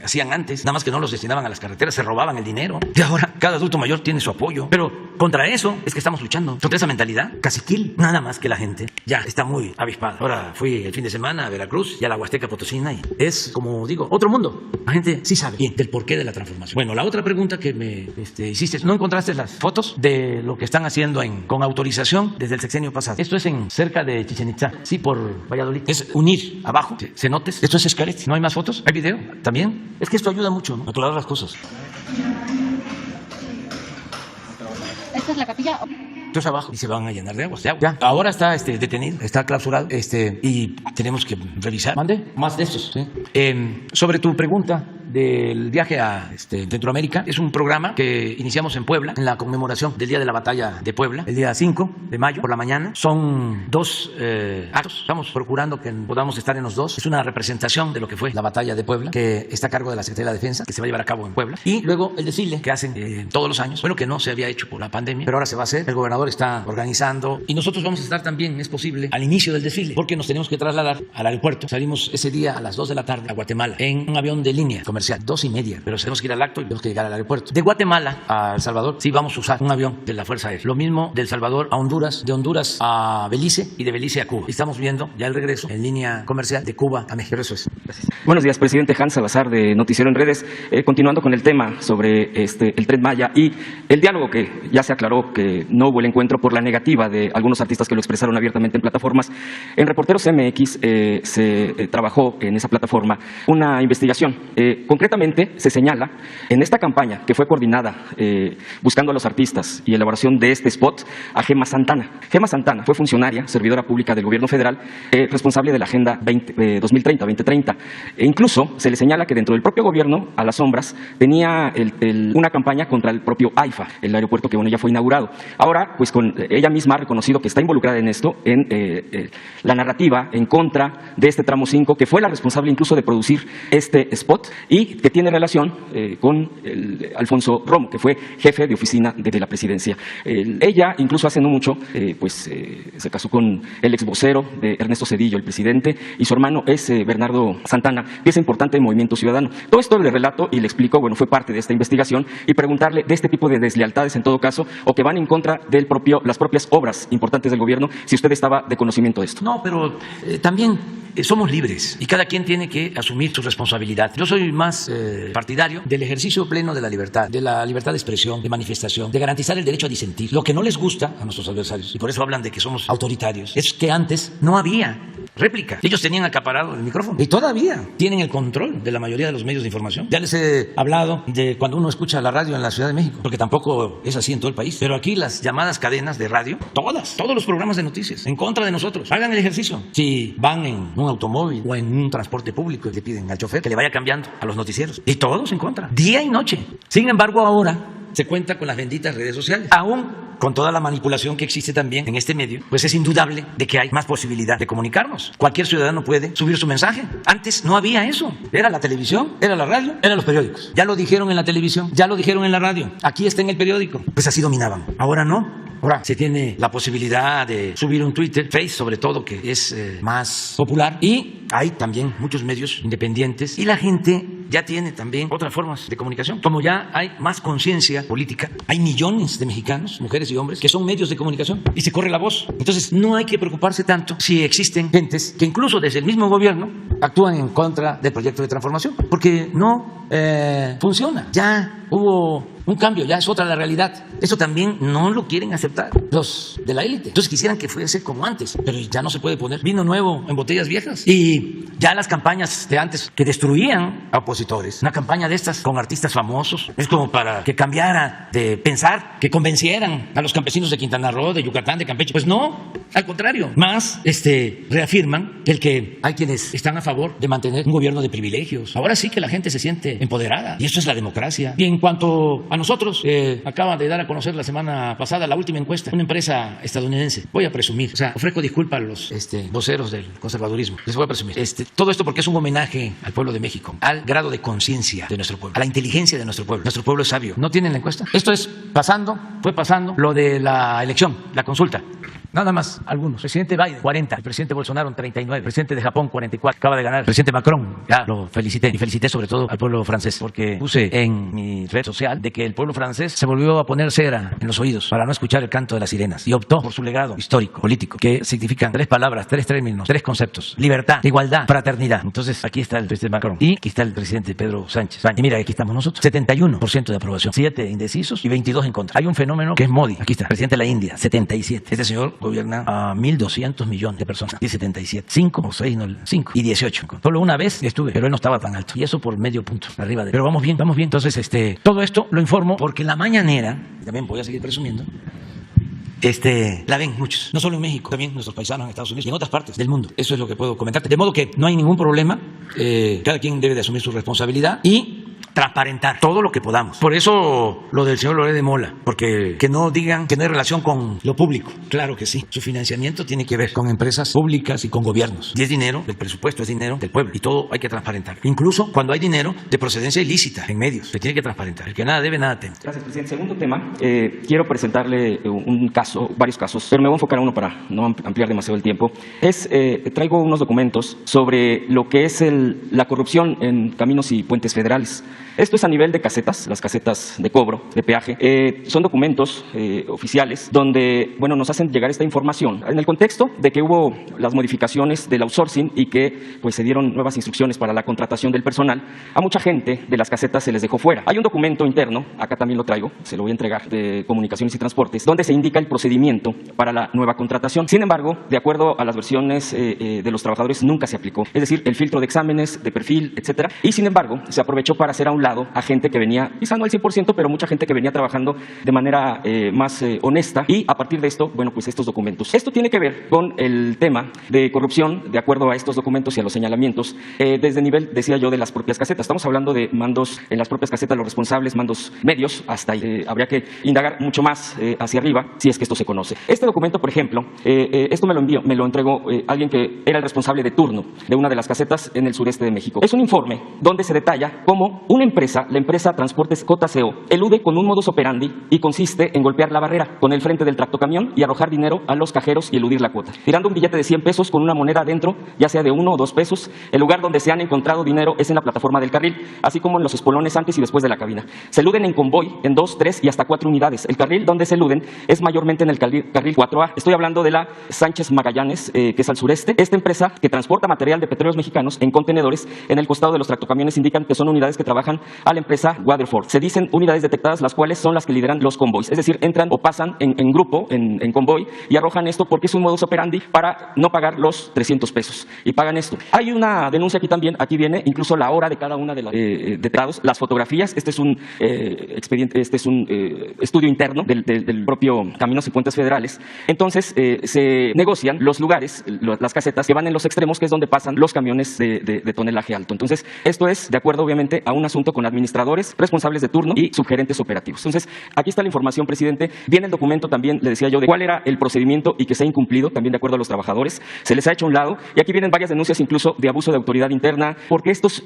S1: hacían antes, nada más que no los destinaban a las carreteras, se robaban el dinero. Y ahora cada adulto mayor tiene su apoyo. Pero contra eso es que estamos luchando, contra esa mentalidad caciquil. Nada más que la gente ya está muy avispada. Ahora fui el fin de semana a Veracruz y a la Huasteca Potosina. Y es, como digo, otro mundo. La gente sí sabe bien del porqué de la transformación. Bueno, la otra pregunta que me hiciste, ¿no encontraste las fotos de lo que están haciendo con autorización desde el sexenio pasado? Esto es cerca de Chichén Itzá, sí, por Valladolid. Es unir abajo cenotes. Esto es Xcaret. ¿No hay más fotos? ¿Hay video también? Es que esto ayuda mucho, ¿no?, a aclarar las cosas.
S14: ¿Esta es la capilla?
S1: Entonces abajo y se van a llenar de agua. Ya. Ahora está detenido, está clausurado y tenemos que revisar. ¿Mande? Más de estos. ¿Sí? Sobre tu pregunta del viaje a Centroamérica es un programa que iniciamos en Puebla, en la conmemoración del Día de la Batalla de Puebla, el día 5 de mayo por la mañana. Son 2 actos, estamos procurando que podamos estar en los 2. Es una representación de lo que fue la batalla de Puebla, que está a cargo de la Secretaría de la Defensa, que se va a llevar a cabo en Puebla. Y luego el desfile que hacen todos los años, bueno, que no se había hecho por la pandemia, pero ahora se va a hacer. El gobernador está organizando y nosotros vamos a estar también, es posible, al inicio del desfile, porque nos tenemos que trasladar al aeropuerto. Salimos ese día a las 2 de la tarde a Guatemala en un avión de línea comercial, 2:30, pero tenemos que ir al acto y tenemos que llegar al aeropuerto. De Guatemala a El Salvador, sí vamos a usar un avión de la Fuerza Aérea. Lo mismo del Salvador a Honduras, de Honduras a Belice y de Belice a Cuba. Y estamos viendo ya el regreso en línea comercial de Cuba a México. Eso es. Gracias.
S15: Buenos días, presidente. Hans Salazar, de Noticiero en Redes. Continuando con el tema sobre el Tren Maya y el diálogo, que ya se aclaró que no hubo el encuentro por la negativa de algunos artistas que lo expresaron abiertamente en plataformas. En Reporteros MX se trabajó en esa plataforma una investigación. Concretamente se señala en esta campaña que fue coordinada buscando a los artistas y elaboración de este spot a Gema Santana. Gema Santana fue funcionaria, servidora pública del gobierno federal, responsable de la Agenda 2030. E incluso se le señala que dentro del propio gobierno, a las sombras, tenía una campaña contra el propio AIFA, el aeropuerto que ya fue inaugurado. Ahora, pues ella misma ha reconocido que está involucrada en esto, en la narrativa en contra de este tramo 5, que fue la responsable incluso de producir este spot y que tiene relación con Alfonso Romo, que fue jefe de oficina de la presidencia. Ella, incluso hace no mucho, se casó con el ex vocero de Ernesto Zedillo, el presidente, y su hermano es Bernardo Santana, pieza importante del Movimiento Ciudadano. Todo esto le relato y le explico, fue parte de esta investigación, y preguntarle de este tipo de deslealtades, en todo caso, o que van en contra de las propias obras importantes del gobierno, si usted estaba de conocimiento de esto.
S1: No, pero también somos libres y cada quien tiene que asumir su responsabilidad. Yo soy más partidario del ejercicio pleno de la libertad de expresión, de manifestación, de garantizar el derecho a disentir. Lo que no les gusta a nuestros adversarios, y por eso hablan de que somos autoritarios, es que antes no había réplica. Ellos tenían acaparado el micrófono y todavía tienen el control de la mayoría de los medios de información. Ya les he hablado de cuando uno escucha la radio en la Ciudad de México, porque tampoco es así en todo el país, pero aquí las llamadas cadenas de radio, todos los programas de noticias en contra de nosotros. Hagan el ejercicio. Si van en un automóvil o en un transporte público y le piden al chofer que le vaya cambiando a los noticieros, y todos en contra, día y noche. Sin embargo, ahora se cuenta con las benditas redes sociales. Aún con toda la manipulación que existe también en este medio, pues es indudable de que hay más posibilidad de comunicarnos. Cualquier ciudadano puede subir su mensaje. Antes no había eso. Era la televisión, era la radio, eran los periódicos. Ya lo dijeron en la televisión, ya lo dijeron en la radio. Aquí está en el periódico. Pues así dominaban. Ahora no. Ahora se tiene la posibilidad de subir un Twitter, Face sobre todo, que es más popular, y hay también muchos medios independientes y la gente ya tiene también otras formas de comunicación. Como ya hay más conciencia política, hay millones de mexicanos, mujeres y hombres, que son medios de comunicación y se corre la voz. Entonces no hay que preocuparse tanto si existen gentes que incluso desde el mismo gobierno actúan en contra del proyecto de transformación, porque no funciona. Ya hubo un cambio, ya es otra la realidad. Eso también no lo quieren aceptar los de la élite. Entonces quisieran que fuese como antes, pero ya no se puede poner vino nuevo en botellas viejas. Y ya las campañas de antes que destruían a opositores, una campaña de estas con artistas famosos, es como para que cambiara de pensar, que convencieran a los campesinos de Quintana Roo, de Yucatán, de Campeche. Pues no, al contrario, más reafirman que hay quienes están a favor de mantener un gobierno de privilegios. Ahora sí que la gente se siente empoderada y esto es la democracia. Y en cuanto a nosotros, acaba de dar a conocer la semana pasada la última encuesta, una empresa estadounidense. Voy a presumir, ofrezco disculpas a los voceros del conservadurismo. Les voy a presumir. Todo esto porque es un homenaje al pueblo de México, al grado de conciencia de nuestro pueblo, a la inteligencia de nuestro pueblo. Nuestro pueblo es sabio. ¿No tienen la encuesta? Esto fue pasando lo de la elección, la consulta. Nada más, algunos. Presidente Biden, 40. El presidente Bolsonaro, 39. El presidente de Japón, 44. Acaba de ganar. El presidente Macron, ya lo felicité. Y felicité sobre todo al pueblo francés, porque puse en mi red social de que el pueblo francés se volvió a poner cera en los oídos para no escuchar el canto de las sirenas. Y optó por su legado histórico, político, que significan 3 palabras, 3 términos, 3 conceptos: libertad, igualdad, fraternidad. Entonces, aquí está el presidente Macron. Y aquí está el presidente Pedro Sánchez. Y mira, aquí estamos nosotros. 71% de aprobación. 7 indecisos y 22 en contra. Hay un fenómeno que es Modi. Aquí está. Presidente de la India, 77. Este señor gobierna a 1.200 millones de personas. Y 77. 5 o 6, no, 5 y 18. Solo una vez estuve, pero él no estaba tan alto. Y eso por medio punto arriba de él. Pero vamos bien, vamos bien. Entonces, todo esto lo informo porque la mañanera, también voy a seguir presumiendo, la ven muchos, no solo en México, también nuestros paisanos en Estados Unidos y en otras partes del mundo. Eso es lo que puedo comentarte. De modo que no hay ningún problema, cada quien debe de asumir su responsabilidad y transparentar todo lo que podamos. Por eso lo del señor Loret de Mola, porque que no digan que no hay relación con lo público. Claro que sí. Su financiamiento tiene que ver con empresas públicas y con gobiernos. Y es dinero del presupuesto, es dinero del pueblo. Y todo hay que transparentar. Incluso cuando hay dinero de procedencia ilícita en medios, se tiene que transparentar. El que nada debe, nada teme.
S15: Gracias, presidente. Segundo tema, quiero presentarle un caso, varios casos, pero me voy a enfocar a uno para no ampliar demasiado el tiempo. Traigo unos documentos sobre lo que es la corrupción en caminos y puentes federales. Esto es a nivel de casetas, las casetas de cobro, de peaje. Son documentos oficiales donde, bueno, nos hacen llegar esta información en el contexto de que hubo las modificaciones del outsourcing y que pues se dieron nuevas instrucciones para la contratación del personal. A mucha gente de las casetas se les dejó fuera. Hay un documento interno, acá también lo traigo, se lo voy a entregar, de Comunicaciones y Transportes, donde se indica el procedimiento para la nueva contratación. Sin embargo, de acuerdo a las versiones de los trabajadores, nunca se aplicó. Es decir, el filtro de exámenes, de perfil, etcétera. Y sin embargo, se aprovechó para hacer a un lado a gente que venía, quizá no al 100%, pero mucha gente que venía trabajando de manera más honesta. Y a partir de esto, bueno, pues estos documentos. Esto tiene que ver con el tema de corrupción, de acuerdo a estos documentos y a los señalamientos, desde el nivel, decía yo, de las propias casetas. Estamos hablando de mandos en las propias casetas, los responsables, mandos medios, hasta ahí. Habría que indagar mucho más hacia arriba, si es que esto se conoce. Este documento, por ejemplo, esto me lo entregó alguien que era el responsable de turno de una de las casetas en el sureste de México. Es un informe donde se detalla cómo una empresa, la empresa Transportes JCO, elude con un modus operandi y consiste en golpear la barrera con el frente del tractocamión y arrojar dinero a los cajeros y eludir la cuota, tirando un billete de 100 pesos con una moneda adentro, ya sea de 1 o 2 pesos. El lugar donde se han encontrado dinero es en la plataforma del carril, así como en los espolones antes y después de la cabina. Se eluden en convoy, en 2, 3 y hasta 4 unidades. El carril donde se eluden es mayormente en el carril 4A. Estoy hablando de la Sánchez Magallanes, que es al sureste. Esta empresa, que transporta material de petróleos mexicanos en contenedores, en el costado de los tractocamiones indican que son unidades que trabajan a la empresa Waterford. Se dicen unidades detectadas, las cuales son las que lideran los convoys. Es decir, entran o pasan en grupo, en convoy, y arrojan esto porque es un modus operandi para no pagar los 300 pesos. Y pagan esto. Hay una denuncia aquí también, aquí viene incluso la hora de cada una de las detectados, las fotografías. Este es un expediente, este es un estudio interno del propio Caminos y Puentes Federales. Entonces, se negocian los lugares, las casetas que van en los extremos, que es donde pasan los camiones de tonelaje alto. Entonces, esto es de acuerdo, obviamente, a un asunto con administradores, responsables de turno y subgerentes operativos. Entonces, aquí está la información, presidente. Viene el documento también, le decía yo, de cuál era el procedimiento y que se ha incumplido, también de acuerdo a los trabajadores. Se les ha hecho a un lado. Y aquí vienen varias denuncias incluso de abuso de autoridad interna, porque estos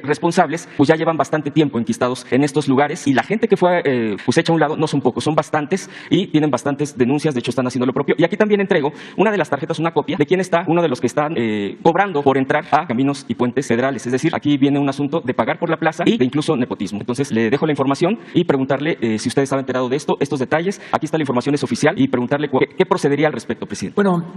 S15: responsables pues ya llevan bastante tiempo enquistados en estos lugares, y la gente que fue pues hecha a un lado no son pocos, son bastantes, y tienen bastantes denuncias. De hecho, están haciendo lo propio. Y aquí también entrego una de las tarjetas, una copia de quién está, uno de los que están cobrando por entrar a Caminos y Puentes Federales. Es decir, aquí viene un asunto de pagar por la plaza y de incluso nepotismo. Entonces, le dejo la información y preguntarle si usted estaba enterado de esto, estos detalles. Aquí está la información, es oficial, y preguntarle qué procedería al respecto, presidente.
S1: Bueno,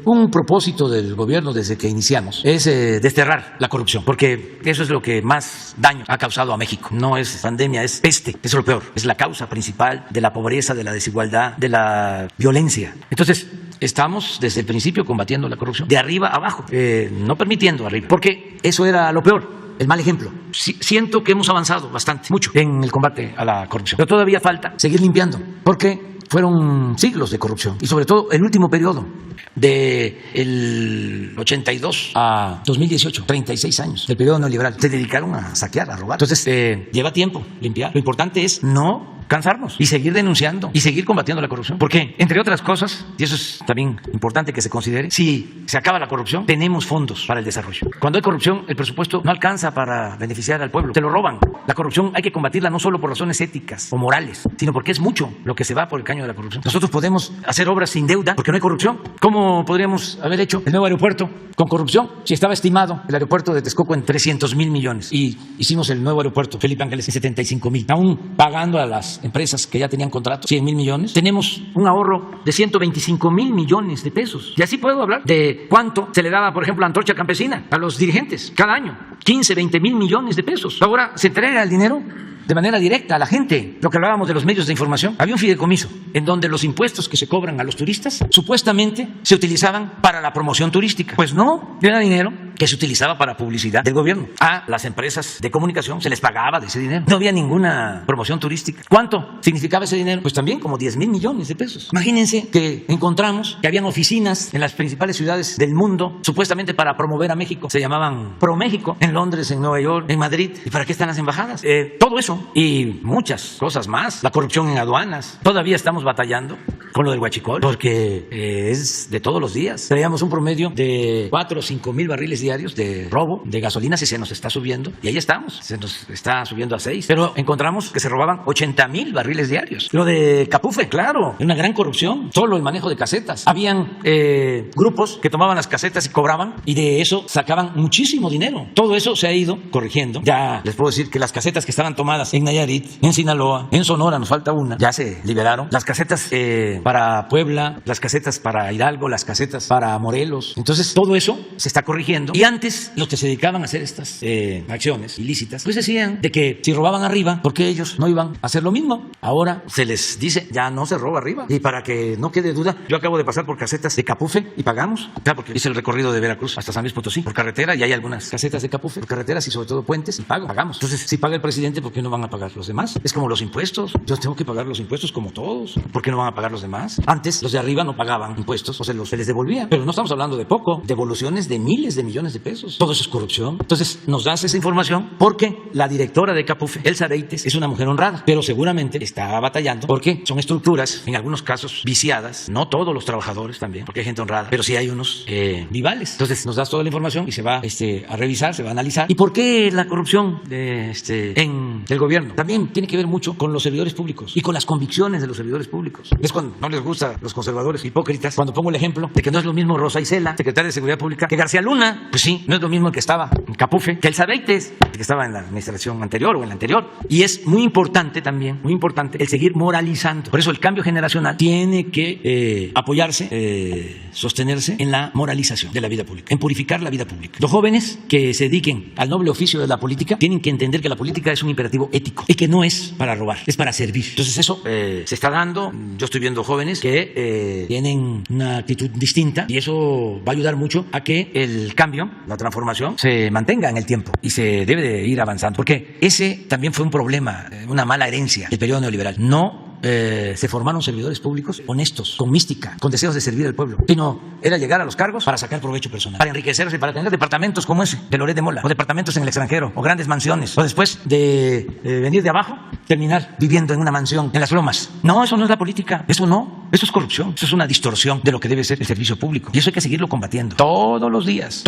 S1: un propósito del gobierno desde que iniciamos es desterrar la corrupción, porque eso es lo que más daño ha causado a México. No es pandemia, es peste, eso es lo peor. Es la causa principal de la pobreza, de la desigualdad, de la violencia. Entonces, estamos desde el principio combatiendo la corrupción, de arriba a abajo, no permitiendo arriba, porque eso era lo peor. El mal ejemplo. Siento que hemos avanzado bastante, mucho, en el combate a la corrupción. Pero todavía falta seguir limpiando, porque fueron siglos de corrupción. Y sobre todo el último periodo, del 82 a 2018, 36 años del periodo neoliberal, se dedicaron a saquear, a robar. Entonces, lleva tiempo limpiar. Lo importante es no cansarnos y seguir denunciando y seguir combatiendo la corrupción. Porque, entre otras cosas, y eso es también importante que se considere, si se acaba la corrupción, tenemos fondos para el desarrollo. Cuando hay corrupción, el presupuesto no alcanza para beneficiar al pueblo. Te lo roban. La corrupción hay que combatirla no solo por razones éticas o morales, sino porque es mucho lo que se va por el caño de la corrupción. Nosotros podemos hacer obras sin deuda porque no hay corrupción. ¿Cómo podríamos haber hecho el nuevo aeropuerto con corrupción si estaba estimado el aeropuerto de Texcoco en 300,000 millones y hicimos el nuevo aeropuerto Felipe Ángeles en 75,000, aún pagando a las empresas que ya tenían contratos 100,000 millones? Tenemos un ahorro de 125,000 millones de pesos. Y así puedo hablar de cuánto se le daba, por ejemplo, a Antorcha Campesina a los dirigentes cada año, 15, 20,000 millones de pesos. Ahora se entrega el dinero de manera directa a la gente. Lo que hablábamos de los medios de información, había un fideicomiso en donde los impuestos que se cobran a los turistas supuestamente se utilizaban para la promoción turística. Pues no, era dinero que se utilizaba para publicidad del gobierno. A las empresas de comunicación se les pagaba de ese dinero. No había ninguna promoción turística. ¿Cuánto significaba ese dinero? Pues también como 10,000 millones de pesos. Imagínense que encontramos que habían oficinas en las principales ciudades del mundo, supuestamente para promover a México. Se llamaban ProMéxico, en Londres, en Nueva York, en Madrid. ¿Y para qué están las embajadas? Todo eso y muchas cosas más. La corrupción en aduanas. Todavía estamos batallando con lo del huachicol, porque es de todos los días. Traíamos un promedio de 4 o 5 mil barriles diarios de robo de gasolina, si se nos está subiendo, y ahí estamos, se nos está subiendo a 6, pero encontramos que se robaban 80,000 barriles diarios. Lo de Capufe, claro, una gran corrupción, solo el manejo de casetas. Habían grupos que tomaban las casetas y cobraban, y de eso sacaban muchísimo dinero. Todo eso se ha ido corrigiendo. Ya les puedo decir que las casetas que estaban tomadas en Nayarit, en Sinaloa, en Sonora, nos falta una, ya se liberaron. Las casetas para Puebla, las casetas para Hidalgo, las casetas para Morelos. Entonces todo eso se está corrigiendo. Y antes los que se dedicaban a hacer estas acciones ilícitas, pues decían de que si robaban arriba, ¿por qué ellos no iban a hacer lo mismo? Ahora se les dice, ya no se roba arriba. Y para que no quede duda, yo acabo de pasar por casetas de Capufe y pagamos. Claro, porque hice el recorrido de Veracruz hasta San Luis Potosí por carretera, y hay algunas casetas de Capufe por carreteras y sobre todo puentes, y pagamos. Entonces, si paga el presidente, ¿por qué no van a pagar los demás? Es como los impuestos. Yo tengo que pagar los impuestos como todos. ¿Por qué no van a pagar los demás? Antes los de arriba no pagaban impuestos, o se les devolvía. Pero no estamos hablando de poco, devoluciones de miles de millones de pesos. Todo eso es corrupción. Entonces nos das esa información porque la directora de Capufe, Elsa Reites, es una mujer honrada, pero seguramente está batallando porque son estructuras, en algunos casos viciadas. No todos los trabajadores también, porque hay gente honrada, pero sí hay unos vivales. Entonces nos das toda la información y se va a revisar, se va a analizar. ¿Y por qué la corrupción en el gobierno? También tiene que ver mucho con los servidores públicos y con las convicciones de los servidores públicos. Es cuando no les gusta a los conservadores hipócritas, cuando pongo el ejemplo de que no es lo mismo Rosa Isela, secretaria de Seguridad Pública, que García Luna. Pues sí, no es lo mismo el que estaba en Capufe que Elsa Reites, que estaba en la administración anterior o en la anterior. Y es muy importante también, muy importante, el seguir moralizando. Por eso el cambio generacional tiene que apoyarse, sostenerse en la moralización de la vida pública, en purificar la vida pública. Los jóvenes que se dediquen al noble oficio de la política tienen que entender que la política es un imperativo ético y que no es para robar, es para servir. Entonces eso se está dando. Yo estoy viendo jóvenes que tienen una actitud distinta, y eso va a ayudar mucho a que el cambio, la transformación, se mantenga en el tiempo, y se debe de ir avanzando, porque ese también fue un problema, una mala herencia del periodo neoliberal. No se formaron servidores públicos honestos, con mística, con deseos de servir al pueblo, sino era llegar a los cargos para sacar provecho personal, para enriquecerse, para tener departamentos como ese de Loret de Mola, o departamentos en el extranjero, o grandes mansiones, o después de venir de abajo, terminar viviendo en una mansión en las Lomas. No, eso no es la política, eso no, eso es corrupción, eso es una distorsión de lo que debe ser el servicio público, y eso hay que seguirlo combatiendo todos los días,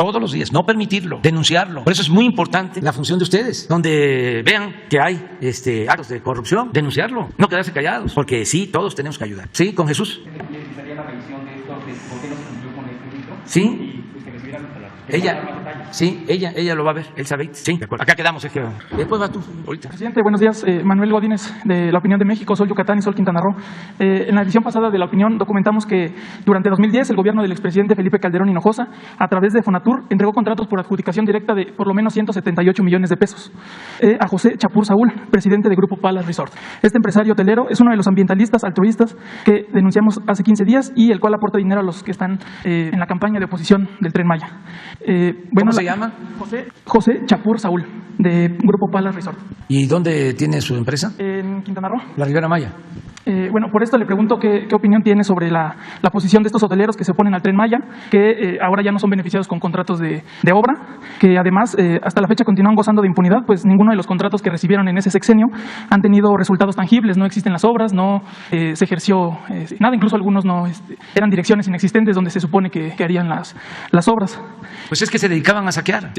S1: no permitirlo, denunciarlo. Por eso es muy importante la función de ustedes, donde vean que hay actos de corrupción, denunciarlo, no quedarse callados, porque sí, todos tenemos que ayudar. ¿Sí? ¿Con Jesús? Sí. Ella lo va a ver, él sabe. Sí, de acuerdo. Acá quedamos, es que después va tú, ahorita.
S16: Presidente, buenos días. Manuel Godínez, de La Opinión de México, Sol Yucatán y Sol Quintana Roo. En la edición pasada de La Opinión documentamos que durante 2010 el gobierno del expresidente Felipe Calderón Hinojosa, a través de Fonatur, entregó contratos por adjudicación directa de por lo menos 178 millones de pesos a José Chapur Saúl, presidente de Grupo Palace Resort. Este empresario hotelero es uno de los ambientalistas altruistas que denunciamos hace 15 días, y el cual aporta dinero a los que están en la campaña de oposición del Tren Maya.
S1: ¿Cómo se llama?
S16: José Chapur Saúl, de Grupo Palace Resort.
S1: ¿Y dónde tiene su empresa?
S16: En Quintana Roo.
S1: La Riviera Maya.
S16: Bueno, por esto le pregunto qué opinión tiene sobre la posición de estos hoteleros que se oponen al Tren Maya, que ahora ya no son beneficiados con contratos de obra, que además hasta la fecha continúan gozando de impunidad, pues ninguno de los contratos que recibieron en ese sexenio han tenido resultados tangibles, no existen las obras, no se ejerció nada, incluso algunos no eran direcciones inexistentes donde se supone que harían las obras.
S1: Pues es que se dedicaban a saquear,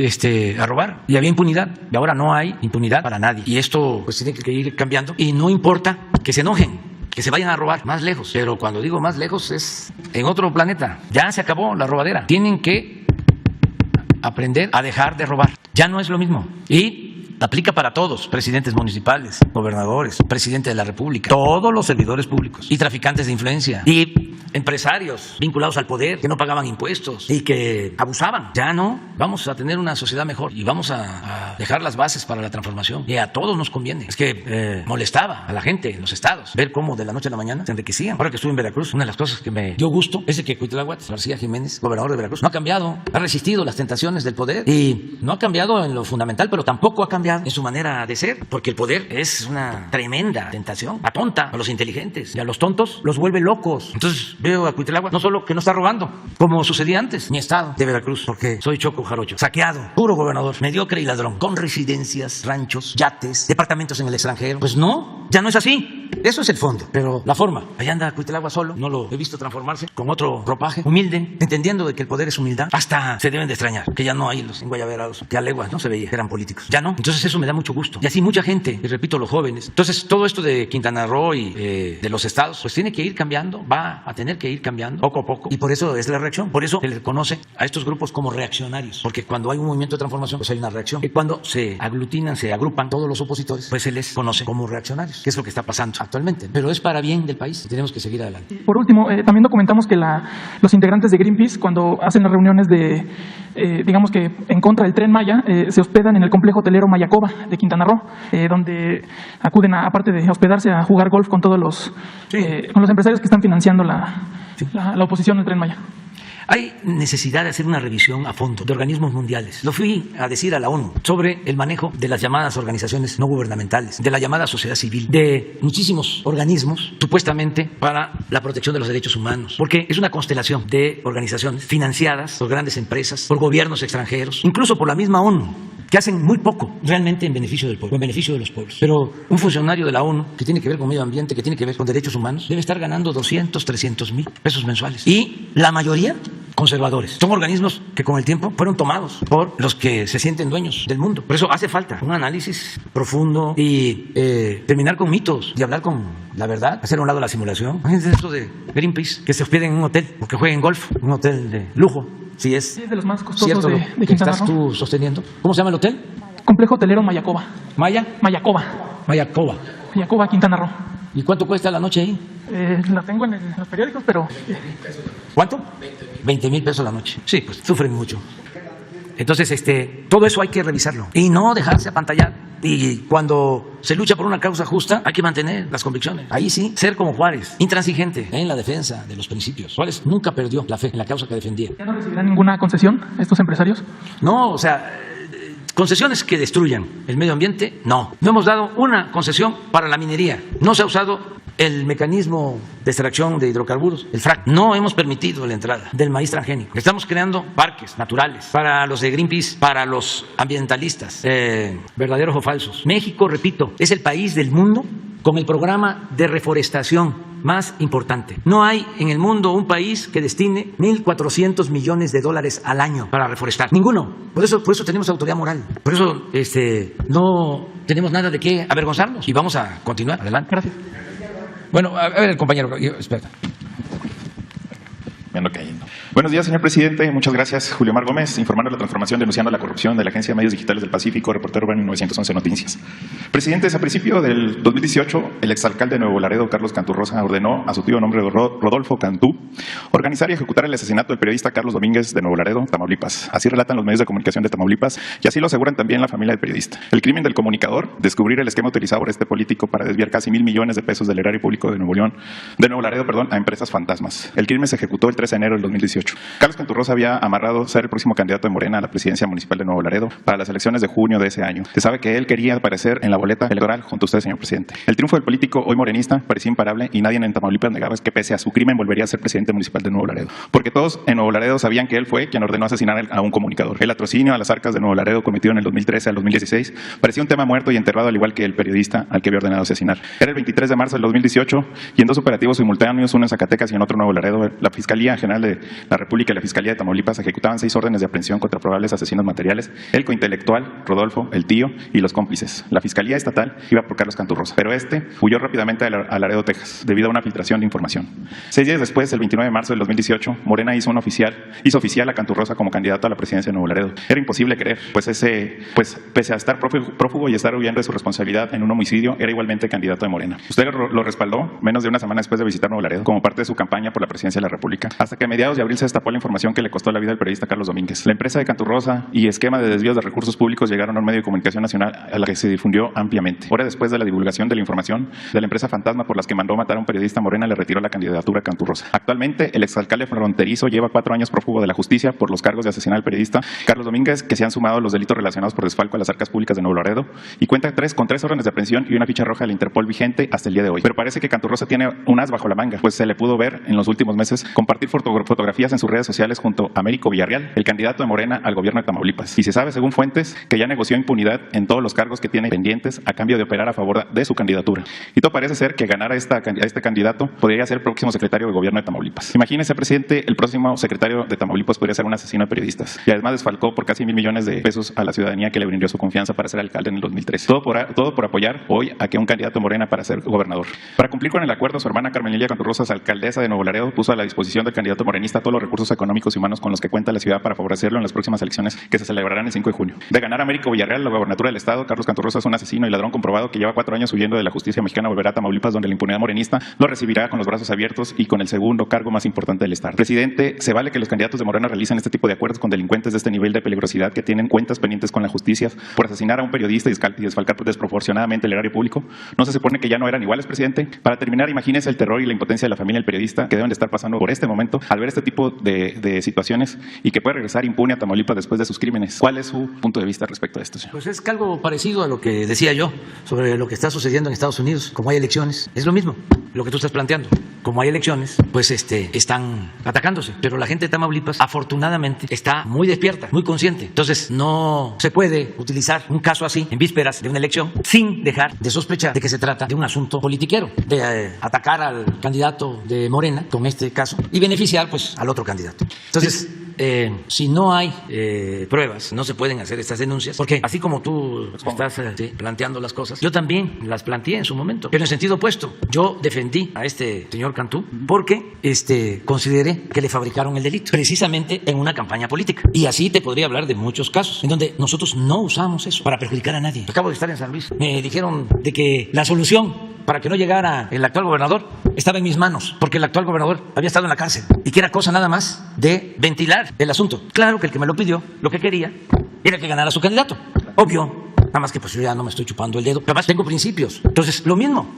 S1: a robar, y había impunidad, y ahora no hay impunidad para nadie, y esto pues tiene que ir cambiando, y no importa que se enojen, que se vayan a robar más lejos, pero cuando digo más lejos es en otro planeta. Ya se acabó la robadera, tienen que aprender a dejar de robar, ya no es lo mismo. Y aplica para todos, presidentes municipales, gobernadores, presidente de la República, todos los servidores públicos y traficantes de influencia. Y empresarios vinculados al poder que no pagaban impuestos y que abusaban. Ya no, vamos a tener una sociedad mejor y vamos a dejar las bases para la transformación. Y a todos nos conviene. Es que molestaba a la gente en los estados ver cómo de la noche a la mañana se enriquecían. Ahora que estuve en Veracruz, una de las cosas que me dio gusto es de que Cuitláhuac García Jiménez, gobernador de Veracruz, no ha cambiado, ha resistido las tentaciones del poder y no ha cambiado en lo fundamental, pero tampoco ha cambiado en su manera de ser, porque el poder es una tremenda tentación. Atonta a los inteligentes y a los tontos los vuelve locos. Entonces veo a Cuitláhuac no solo que no está robando, como sucedía antes, mi estado de Veracruz, porque soy Choco Jarocho, saqueado, puro gobernador, mediocre y ladrón, con residencias, ranchos, yates, departamentos en el extranjero. Pues no, ya no es así. Eso es el fondo, pero la forma. Allá anda Cuitláhuac solo, no lo he visto transformarse con otro ropaje, humilde, entendiendo de que el poder es humildad. Hasta se deben de extrañar que ya no hay los enguayaberados, que a leguas no se veía que eran políticos. Ya no. Entonces eso me da mucho gusto. Y así mucha gente, y repito, los jóvenes. Entonces todo esto de Quintana Roo y de los estados, pues tiene que ir cambiando, va a tener que ir cambiando poco a poco. Y por eso es la reacción. Por eso se les conoce a estos grupos como reaccionarios. Porque cuando hay un movimiento de transformación, pues hay una reacción. Y cuando se aglutinan, se agrupan todos los opositores, pues se les conoce como reaccionarios, que es lo que está pasando actualmente. Pero es para bien del país y tenemos que seguir adelante.
S16: Por último, también documentamos que los integrantes de Greenpeace, cuando hacen las reuniones digamos que en contra del Tren Maya, se hospedan en el complejo hotelero Mayacoba de Quintana Roo, donde acuden, aparte de hospedarse, a jugar golf con todos con los empresarios que están financiando la oposición al Tren Maya.
S1: Hay necesidad de hacer una revisión a fondo de organismos mundiales. Lo fui a decir a la ONU sobre el manejo de las llamadas organizaciones no gubernamentales, de la llamada sociedad civil, de muchísimos organismos supuestamente para la protección de los derechos humanos, porque es una constelación de organizaciones financiadas por grandes empresas, por gobiernos extranjeros, incluso por la misma ONU, que hacen muy poco realmente en beneficio del pueblo, en beneficio de los pueblos. Pero un funcionario de la ONU que tiene que ver con medio ambiente, que tiene que ver con derechos humanos, debe estar ganando 200, 300 mil pesos mensuales. Y la mayoría conservadores. Son organismos que con el tiempo fueron tomados por los que se sienten dueños del mundo. Por eso hace falta un análisis profundo y terminar con mitos y hablar con la verdad, hacer a un lado la simulación. Fíjense esto de Greenpeace, que se hospeden en un hotel porque jueguen golf, un hotel de lujo. Si es
S16: de los más costosos
S1: cierto
S16: de
S1: que
S16: Quintana
S1: estás
S16: Roo.
S1: tú sosteniendo. ¿Cómo se llama el hotel?
S16: Complejo hotelero Mayacoba.
S1: Mayacoba, Quintana Roo. ¿Y cuánto cuesta la noche ahí?
S16: La tengo en los periódicos, pero...
S1: ¿Cuánto? 20,000 pesos la noche. Sí, pues sufren mucho. Entonces, todo eso hay que revisarlo y no dejarse apantallar. Y cuando se lucha por una causa justa, hay que mantener las convicciones. Ahí sí, ser como Juárez, intransigente en la defensa de los principios. Juárez nunca perdió la fe en la causa que defendía.
S16: ¿Ya no recibirán ninguna concesión estos empresarios?
S1: No, o sea, concesiones que destruyan el medio ambiente, no. No hemos dado una concesión para la minería. No se ha usado el mecanismo de extracción de hidrocarburos, el frac. No hemos permitido la entrada del maíz transgénico. Estamos creando parques naturales para los de Greenpeace, para los ambientalistas, verdaderos o falsos. México, repito, es el país del mundo con el programa de reforestación más importante. No hay en el mundo un país que destine 1.400 millones de dólares al año para reforestar. Ninguno. Por eso tenemos autoridad moral. Por eso no tenemos nada de qué avergonzarnos. Y vamos a continuar. Adelante.
S16: Gracias.
S2: Bueno, a ver, el compañero, espera.
S17: Me ando cayendo. Buenos días, señor presidente. Muchas gracias. Julio Mar Gómez, informando la transformación, denunciando la corrupción de la Agencia de Medios Digitales del Pacífico, reportero urbano 911 Noticias. Presidentes, a principio del 2018, el exalcalde de Nuevo Laredo, Carlos Canturrosa, ordenó a su tío nombre Rodolfo Cantú organizar y ejecutar el asesinato del periodista Carlos Domínguez de Nuevo Laredo, Tamaulipas. Así relatan los medios de comunicación de Tamaulipas y así lo aseguran también la familia del periodista. El crimen del comunicador, descubrir el esquema utilizado por este político para desviar casi 1,000 millones de pesos del erario público de Nuevo Laredo, a empresas fantasmas. El crimen se ejecutó el 13 de enero del 2018. Carlos Canturrosa había amarrado ser el próximo candidato de Morena a la presidencia municipal de Nuevo Laredo para las elecciones de junio de ese año. Se sabe que él quería aparecer en la boleta electoral junto a usted, señor presidente. El triunfo del político hoy morenista parecía imparable y nadie en Tamaulipas negaba que pese a su crimen volvería a ser presidente municipal de Nuevo Laredo. Porque todos en Nuevo Laredo sabían que él fue quien ordenó asesinar a un comunicador. El latrocinio a las arcas de Nuevo Laredo cometido en el 2013 al 2016 parecía un tema muerto y enterrado, al igual que el periodista al que había ordenado asesinar. Era el 23 de marzo del 2018 y en dos operativos simultáneos, uno en Zacatecas y en otro en Nuevo Laredo, la Fiscalía General de la República y la Fiscalía de Tamaulipas ejecutaban 6 órdenes de aprehensión contra probables asesinos materiales, el cointelectual, Rodolfo, el tío y los cómplices. La Fiscalía Estatal iba por Carlos Canturrosa, pero este huyó rápidamente a Laredo, Texas, debido a una filtración de información. 6 días después, el 29 de marzo del 2018, Morena hizo oficial a Canturrosa como candidato a la presidencia de Nuevo Laredo. Era imposible creer, pues pese a estar prófugo y estar huyendo de su responsabilidad en un homicidio, era igualmente candidato de Morena. Usted lo respaldó menos de una semana después de visitar Nuevo Laredo como parte de su campaña por la presidencia de la República, hasta que a mediados de abril se destapó la información que le costó la vida al periodista Carlos Domínguez. La empresa de Canturrosa y esquema de desvíos de recursos públicos llegaron a un medio de comunicación nacional a la que se difundió ampliamente. Hora después de la divulgación de la información de la empresa fantasma por las que mandó matar a un periodista, Morena le retiró la candidatura a Canturrosa. Actualmente, el exalcalde fronterizo lleva 4 años prófugo de la justicia por los cargos de asesinar al periodista Carlos Domínguez, que se han sumado a los delitos relacionados por desfalco a las arcas públicas de Nuevo Laredo, y cuenta con 3 órdenes de aprehensión y una ficha roja de la Interpol vigente hasta el día de hoy. Pero parece que Canturrosa tiene un as bajo la manga, pues se le pudo ver en los últimos meses compartir fotografías en sus redes sociales junto a Américo Villarreal, el candidato de Morena al gobierno de Tamaulipas. Y se sabe, según fuentes, que ya negoció impunidad en todos los cargos que tiene pendientes a cambio de operar a favor de su candidatura. Y todo parece ser que ganar a este candidato podría ser el próximo secretario de gobierno de Tamaulipas. Imagínese, presidente, el próximo secretario de Tamaulipas podría ser un asesino de periodistas. Y además desfalcó por casi $1,000 millones a la ciudadanía que le brindó su confianza para ser alcalde en el 2013. Todo por apoyar hoy a que un candidato Morena para ser gobernador. Para cumplir con el acuerdo, su hermana Carmen Lilia Canturrosa, alcaldesa de Nuevo Laredo, puso a la disposición del candidato morenista todos los recursos económicos y humanos con los que cuenta la ciudad para favorecerlo en las próximas elecciones que se celebrarán el 5 de junio. De ganar a Américo Villarreal la gobernatura del estado, Carlos Canturrosa es un asesino y ladrón comprobado que lleva 4 años huyendo de la justicia mexicana. Volverá a Tamaulipas, donde la impunidad morenista lo recibirá con los brazos abiertos y con el segundo cargo más importante del estado. Presidente, ¿se vale que los candidatos de Morena realicen este tipo de acuerdos con delincuentes de este nivel de peligrosidad que tienen cuentas pendientes con la justicia por asesinar a un periodista y desfalcar desproporcionadamente el erario público? ¿No se supone que ya no eran iguales, presidente? Para terminar, imagínese el terror y la impotencia de la familia del periodista que deben de estar pasando por este momento al ver este tipo de situaciones y que puede regresar impune a Tamaulipas después de sus crímenes. ¿Cuál es su punto de vista respecto a esto, señor?
S1: Pues es que algo parecido a lo que decía yo sobre lo que está sucediendo en Estados Unidos. Como hay elecciones, es lo mismo lo que tú estás planteando. Como hay elecciones, pues están atacándose. Pero la gente de Tamaulipas, afortunadamente, está muy despierta, muy consciente. Entonces, no se puede utilizar un caso así en vísperas de una elección sin dejar de sospechar de que se trata de un asunto politiquero, de atacar al candidato de Morena, con este caso, y beneficiar pues al otro candidato. Entonces, si no hay pruebas, no se pueden hacer estas denuncias, porque así como tú estás planteando las cosas, yo también las planteé en su momento, pero en sentido opuesto. Yo defendí a este señor Cantú porque consideré que le fabricaron el delito, precisamente en una campaña política. Y así te podría hablar de muchos casos en donde nosotros no usamos eso para perjudicar a nadie. Acabo de estar en San Luis, me dijeron de que la solución para que no llegara el actual gobernador estaba en mis manos, porque el actual gobernador había estado en la cárcel y que era cosa nada más de ventilar el asunto. Claro que el que me lo pidió, lo que quería era que ganara su candidato. Obvio, nada más que pues yo ya no me estoy chupando el dedo. Además tengo principios. Entonces, lo mismo.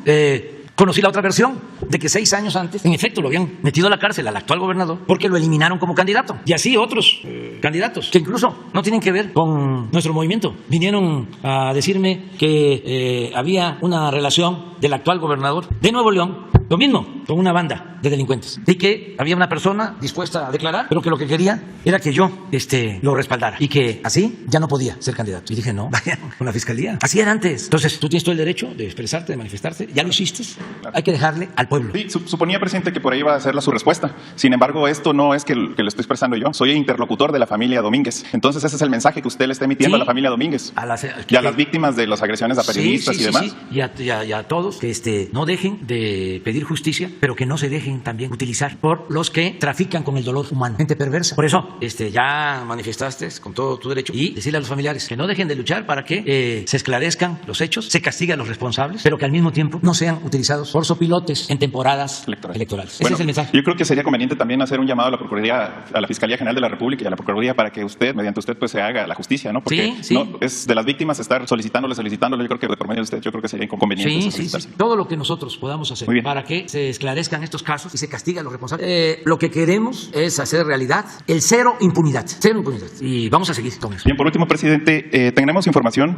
S1: Conocí la otra versión de que 6 años antes, en efecto, lo habían metido a la cárcel al actual gobernador porque lo eliminaron como candidato. Y así otros candidatos que incluso no tienen que ver con nuestro movimiento. Vinieron a decirme que había una relación del actual gobernador de Nuevo León, lo mismo, con una banda de delincuentes. Y que había una persona dispuesta a declarar, pero que lo que quería era que yo lo respaldara. Y que así ya no podía ser candidato. Y dije, no, vayan con la fiscalía. Así era antes. Entonces, tú tienes todo el derecho de expresarte, de manifestarte. Ya lo hiciste. Claro. Hay que dejarle al pueblo.
S17: Sí, suponía, presidente, que por ahí iba a ser su respuesta. Sin embargo, esto no es que lo estoy expresando yo. Soy interlocutor de la familia Domínguez. Entonces, ese es el mensaje que usted le está emitiendo a la familia Domínguez. Y a las víctimas de las agresiones a periodistas y demás.
S1: Sí. Y a todos que no dejen de pedir justicia, pero que no se dejen también utilizar por los que trafican con el dolor humano. Gente perversa. Por eso, ya manifestaste con todo tu derecho y decirle a los familiares que no dejen de luchar para que se esclarezcan los hechos, se castigue a los responsables, pero que al mismo tiempo no sean utilizados por sopilotes en temporadas electorales. Ese es el mensaje.
S17: Yo creo que sería conveniente también hacer un llamado a la Procuraduría, a la Fiscalía General de la República y a la Procuraduría para que mediante usted, pues se haga la justicia, ¿no? Porque no es de las víctimas estar solicitándole. Yo creo que por medio de usted, yo creo que sería inconveniente.
S1: Sí. Todo lo que nosotros podamos hacer para que se esclarezcan estos casos y se castigue a los responsables. Lo que queremos es hacer realidad el cero impunidad. Y vamos a seguir con eso.
S17: Bien, por último, presidente, tenemos información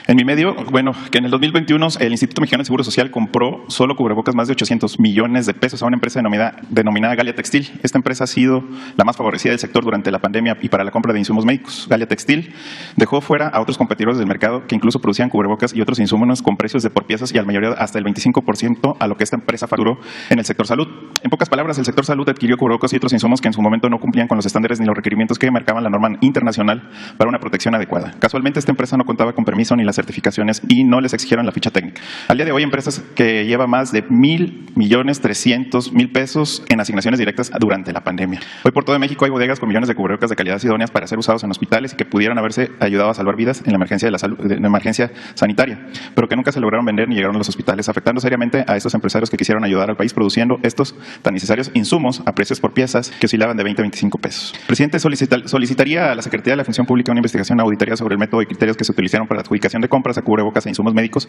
S17: En mi medio, bueno, que en el 2021 el Instituto Mexicano del Seguro Social compró solo cubrebocas más de 800 millones de pesos a una empresa denominada Galia Textil. Esta empresa ha sido la más favorecida del sector durante la pandemia y para la compra de insumos médicos. Galia Textil dejó fuera a otros competidores del mercado que incluso producían cubrebocas y otros insumos con precios de por piezas y al mayoría hasta el 25% a lo que esta empresa facturó en el sector salud. En pocas palabras, el sector salud adquirió cubrebocas y otros insumos que en su momento no cumplían con los estándares ni los requerimientos que marcaban la norma internacional para una protección adecuada. Casualmente, esta empresa no contaba con permiso ni las certificaciones y no les exigieron la ficha técnica. Al día de hoy, empresas que llevan más de 1,300,000 pesos en asignaciones directas durante la pandemia. Hoy por todo México hay bodegas con millones de cubrebocas de calidad idóneas para ser usados en hospitales y que pudieran haberse ayudado a salvar vidas en la emergencia de la salud, en la emergencia sanitaria, pero que nunca se lograron vender ni llegaron a los hospitales, afectando seriamente a estos empresarios que quisieron ayudar al país produciendo estos tan necesarios insumos a precios por piezas que oscilaban de 20 a 25 pesos. Presidente, solicitaría a la Secretaría de la Función Pública una investigación auditoría sobre el método y criterios que se utilizaron para la adjudicación de compras a cubrebocas e insumos médicos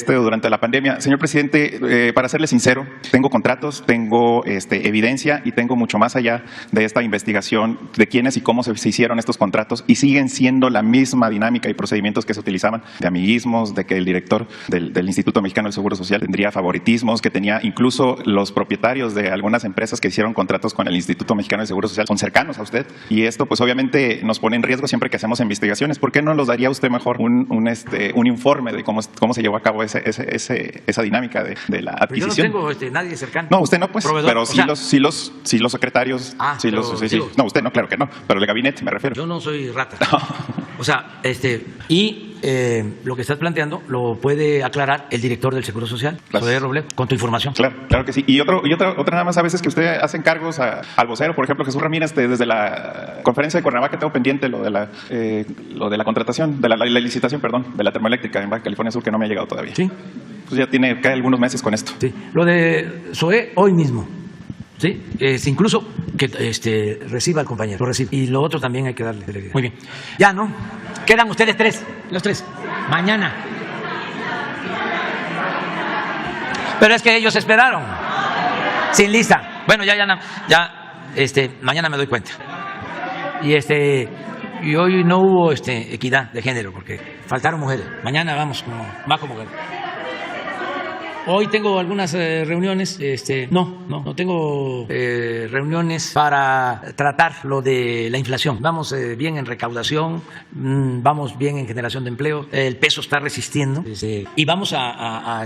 S17: durante la pandemia. Señor presidente, para serle sincero, tengo contratos, tengo evidencia y tengo mucho más allá de esta investigación de quiénes y cómo se hicieron estos contratos y siguen siendo la misma dinámica y procedimientos que se utilizaban de amiguismos, de que el director del Instituto Mexicano del Seguro Social tendría favoritismos, que tenía incluso los propietarios de algunas empresas que hicieron contratos con el Instituto Mexicano del Seguro Social son cercanos a usted y esto pues obviamente nos pone en riesgo siempre que hacemos investigaciones. ¿Por qué no nos daría usted mejor un informe de cómo se llevó a cabo esa dinámica de la adquisición?
S1: Pero yo no tengo nadie cercano.
S17: No, usted no, pues,
S1: proveedor,
S17: pero sí los secretarios. No, usted no, claro que no, pero el gabinete me refiero.
S1: Yo no soy rata. O sea, lo que estás planteando lo puede aclarar el director del Seguro Social, José Robledo, con tu información.
S17: Claro que sí. Y otra nada más a veces que usted hace encargos al vocero, por ejemplo, Jesús Ramírez, desde la conferencia de Cuernavaca tengo pendiente lo de la contratación, de la licitación, perdón, de la termoeléctrica en Baja California Sur que no me ha llegado todavía.
S1: Sí.
S17: Pues ya tiene algunos meses con esto.
S1: Sí. Lo de SOE hoy mismo. Sí, incluso que reciba al compañero, lo recibe. Y lo otro también hay que darle. Muy bien. Ya, ¿no? Quedan ustedes los tres. Mañana. Pero es que ellos esperaron. Sin lista. Bueno, mañana me doy cuenta. Y hoy no hubo equidad de género porque faltaron mujeres. Mañana vamos más como mujeres. Hoy tengo algunas reuniones, no tengo reuniones para tratar lo de la inflación. Vamos bien en recaudación, vamos bien en generación de empleo, el peso está resistiendo y vamos a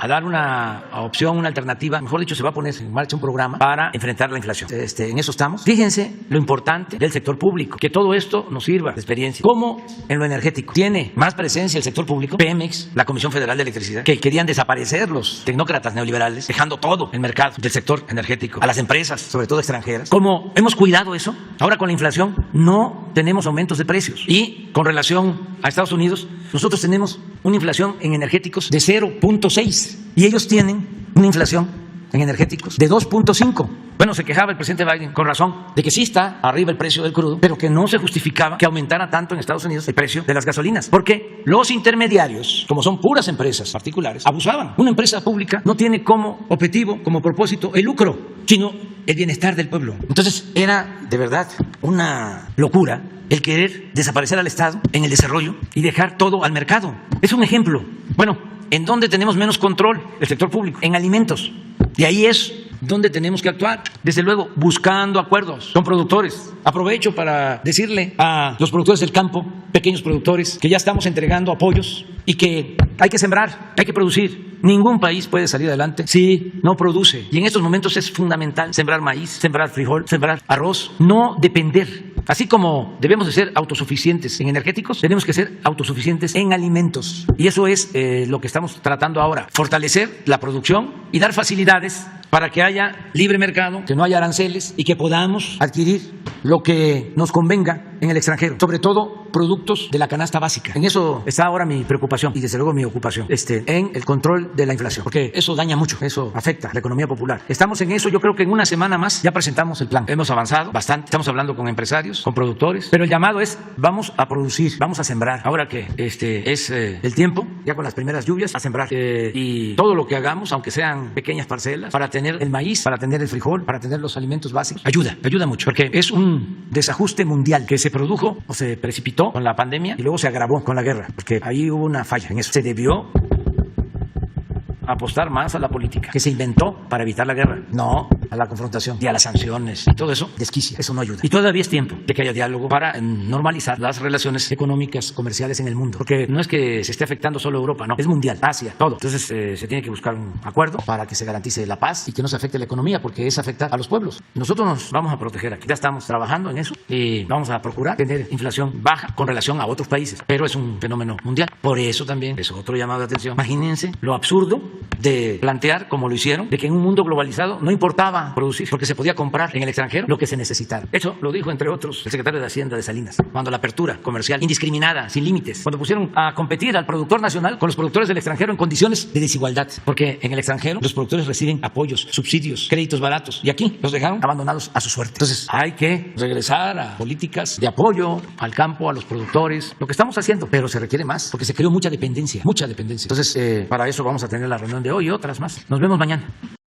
S1: dar una opción, una alternativa. Mejor dicho, se va a poner en marcha un programa para enfrentar la inflación. En eso estamos. Fíjense lo importante del sector público, que todo esto nos sirva de experiencia. Como en lo energético tiene más presencia el sector público, Pemex, la Comisión Federal de Electricidad, que querían desaparecerlos tecnócratas neoliberales, dejando todo el mercado del sector energético a las empresas, sobre todo extranjeras. ¿Cómo hemos cuidado eso? Ahora con la inflación no tenemos aumentos de precios. Y con relación a Estados Unidos, nosotros tenemos una inflación en energéticos de 0.6 y ellos tienen una inflación en energéticos de 2.5. Bueno, se quejaba el presidente Biden, con razón, de que sí está arriba el precio del crudo, pero que no se justificaba que aumentara tanto en Estados Unidos el precio de las gasolinas, porque los intermediarios, como son puras empresas particulares, abusaban. Una empresa pública no tiene como objetivo, como propósito, el lucro, sino el bienestar del pueblo. Entonces era de verdad una locura el querer desaparecer al Estado en el desarrollo y dejar todo al mercado. Es un ejemplo. Bueno, ¿en dónde tenemos menos control? El sector público, en alimentos. Y ahí es donde tenemos que actuar. Desde luego, buscando acuerdos con productores. Aprovecho para decirle a los productores del campo, pequeños productores, que ya estamos entregando apoyos y que hay que sembrar, hay que producir. Ningún país puede salir adelante si no produce. Y en estos momentos es fundamental sembrar maíz, sembrar frijol, sembrar arroz, no depender. Así como debemos de ser autosuficientes en energéticos, tenemos que ser autosuficientes en alimentos. Y eso es lo que estamos tratando ahora. Fortalecer la producción y dar facilidades para que haya libre mercado, que no haya aranceles y que podamos adquirir lo que nos convenga en el extranjero, sobre todo productos de la canasta básica. En eso está ahora mi preocupación y desde luego mi ocupación, en el control de la inflación, porque eso daña mucho, eso afecta a la economía popular. Estamos en eso, yo creo que en una semana más ya presentamos el plan. Hemos avanzado bastante, estamos hablando con empresarios, con productores, pero el llamado es vamos a producir, vamos a sembrar. Ahora que es el tiempo, ya con las primeras lluvias, a sembrar. Y todo lo que hagamos, aunque sean pequeñas parcelas, para tener el maíz, para tener el frijol, para tener los alimentos básicos, ayuda mucho, porque es un desajuste mundial que se produjo o se precipitó con la pandemia y luego se agravó con la guerra, porque ahí hubo una falla en eso. Se debió apostar más a la política que se inventó para evitar la guerra, no a la confrontación y a las sanciones. Y todo eso desquicia, eso no ayuda. Y todavía es tiempo de que haya diálogo para normalizar las relaciones económicas, comerciales en el mundo, porque no es que se esté afectando solo Europa, no, es mundial, Asia, todo. Entonces se tiene que buscar un acuerdo para que se garantice la paz y que no se afecte la economía, porque es afectar a los pueblos. Nosotros nos vamos a proteger aquí, ya estamos trabajando en eso y vamos a procurar tener inflación baja con relación a otros países, pero es un fenómeno mundial. Por eso también es otro llamado de atención. Imagínense lo absurdo de plantear, como lo hicieron, de que en un mundo globalizado no importaba producir, porque se podía comprar en el extranjero lo que se necesitara. Eso lo dijo, entre otros, el secretario de Hacienda de Salinas, cuando la apertura comercial indiscriminada, sin límites, cuando pusieron a competir al productor nacional con los productores del extranjero en condiciones de desigualdad, porque en el extranjero los productores reciben apoyos, subsidios, créditos baratos, y aquí los dejaron abandonados a su suerte. Entonces hay que regresar a políticas de apoyo al campo, a los productores, lo que estamos haciendo, pero se requiere más, porque se creó mucha dependencia, mucha dependencia. Entonces, para eso vamos a tener la reunión de hoy y otras más. Nos vemos mañana.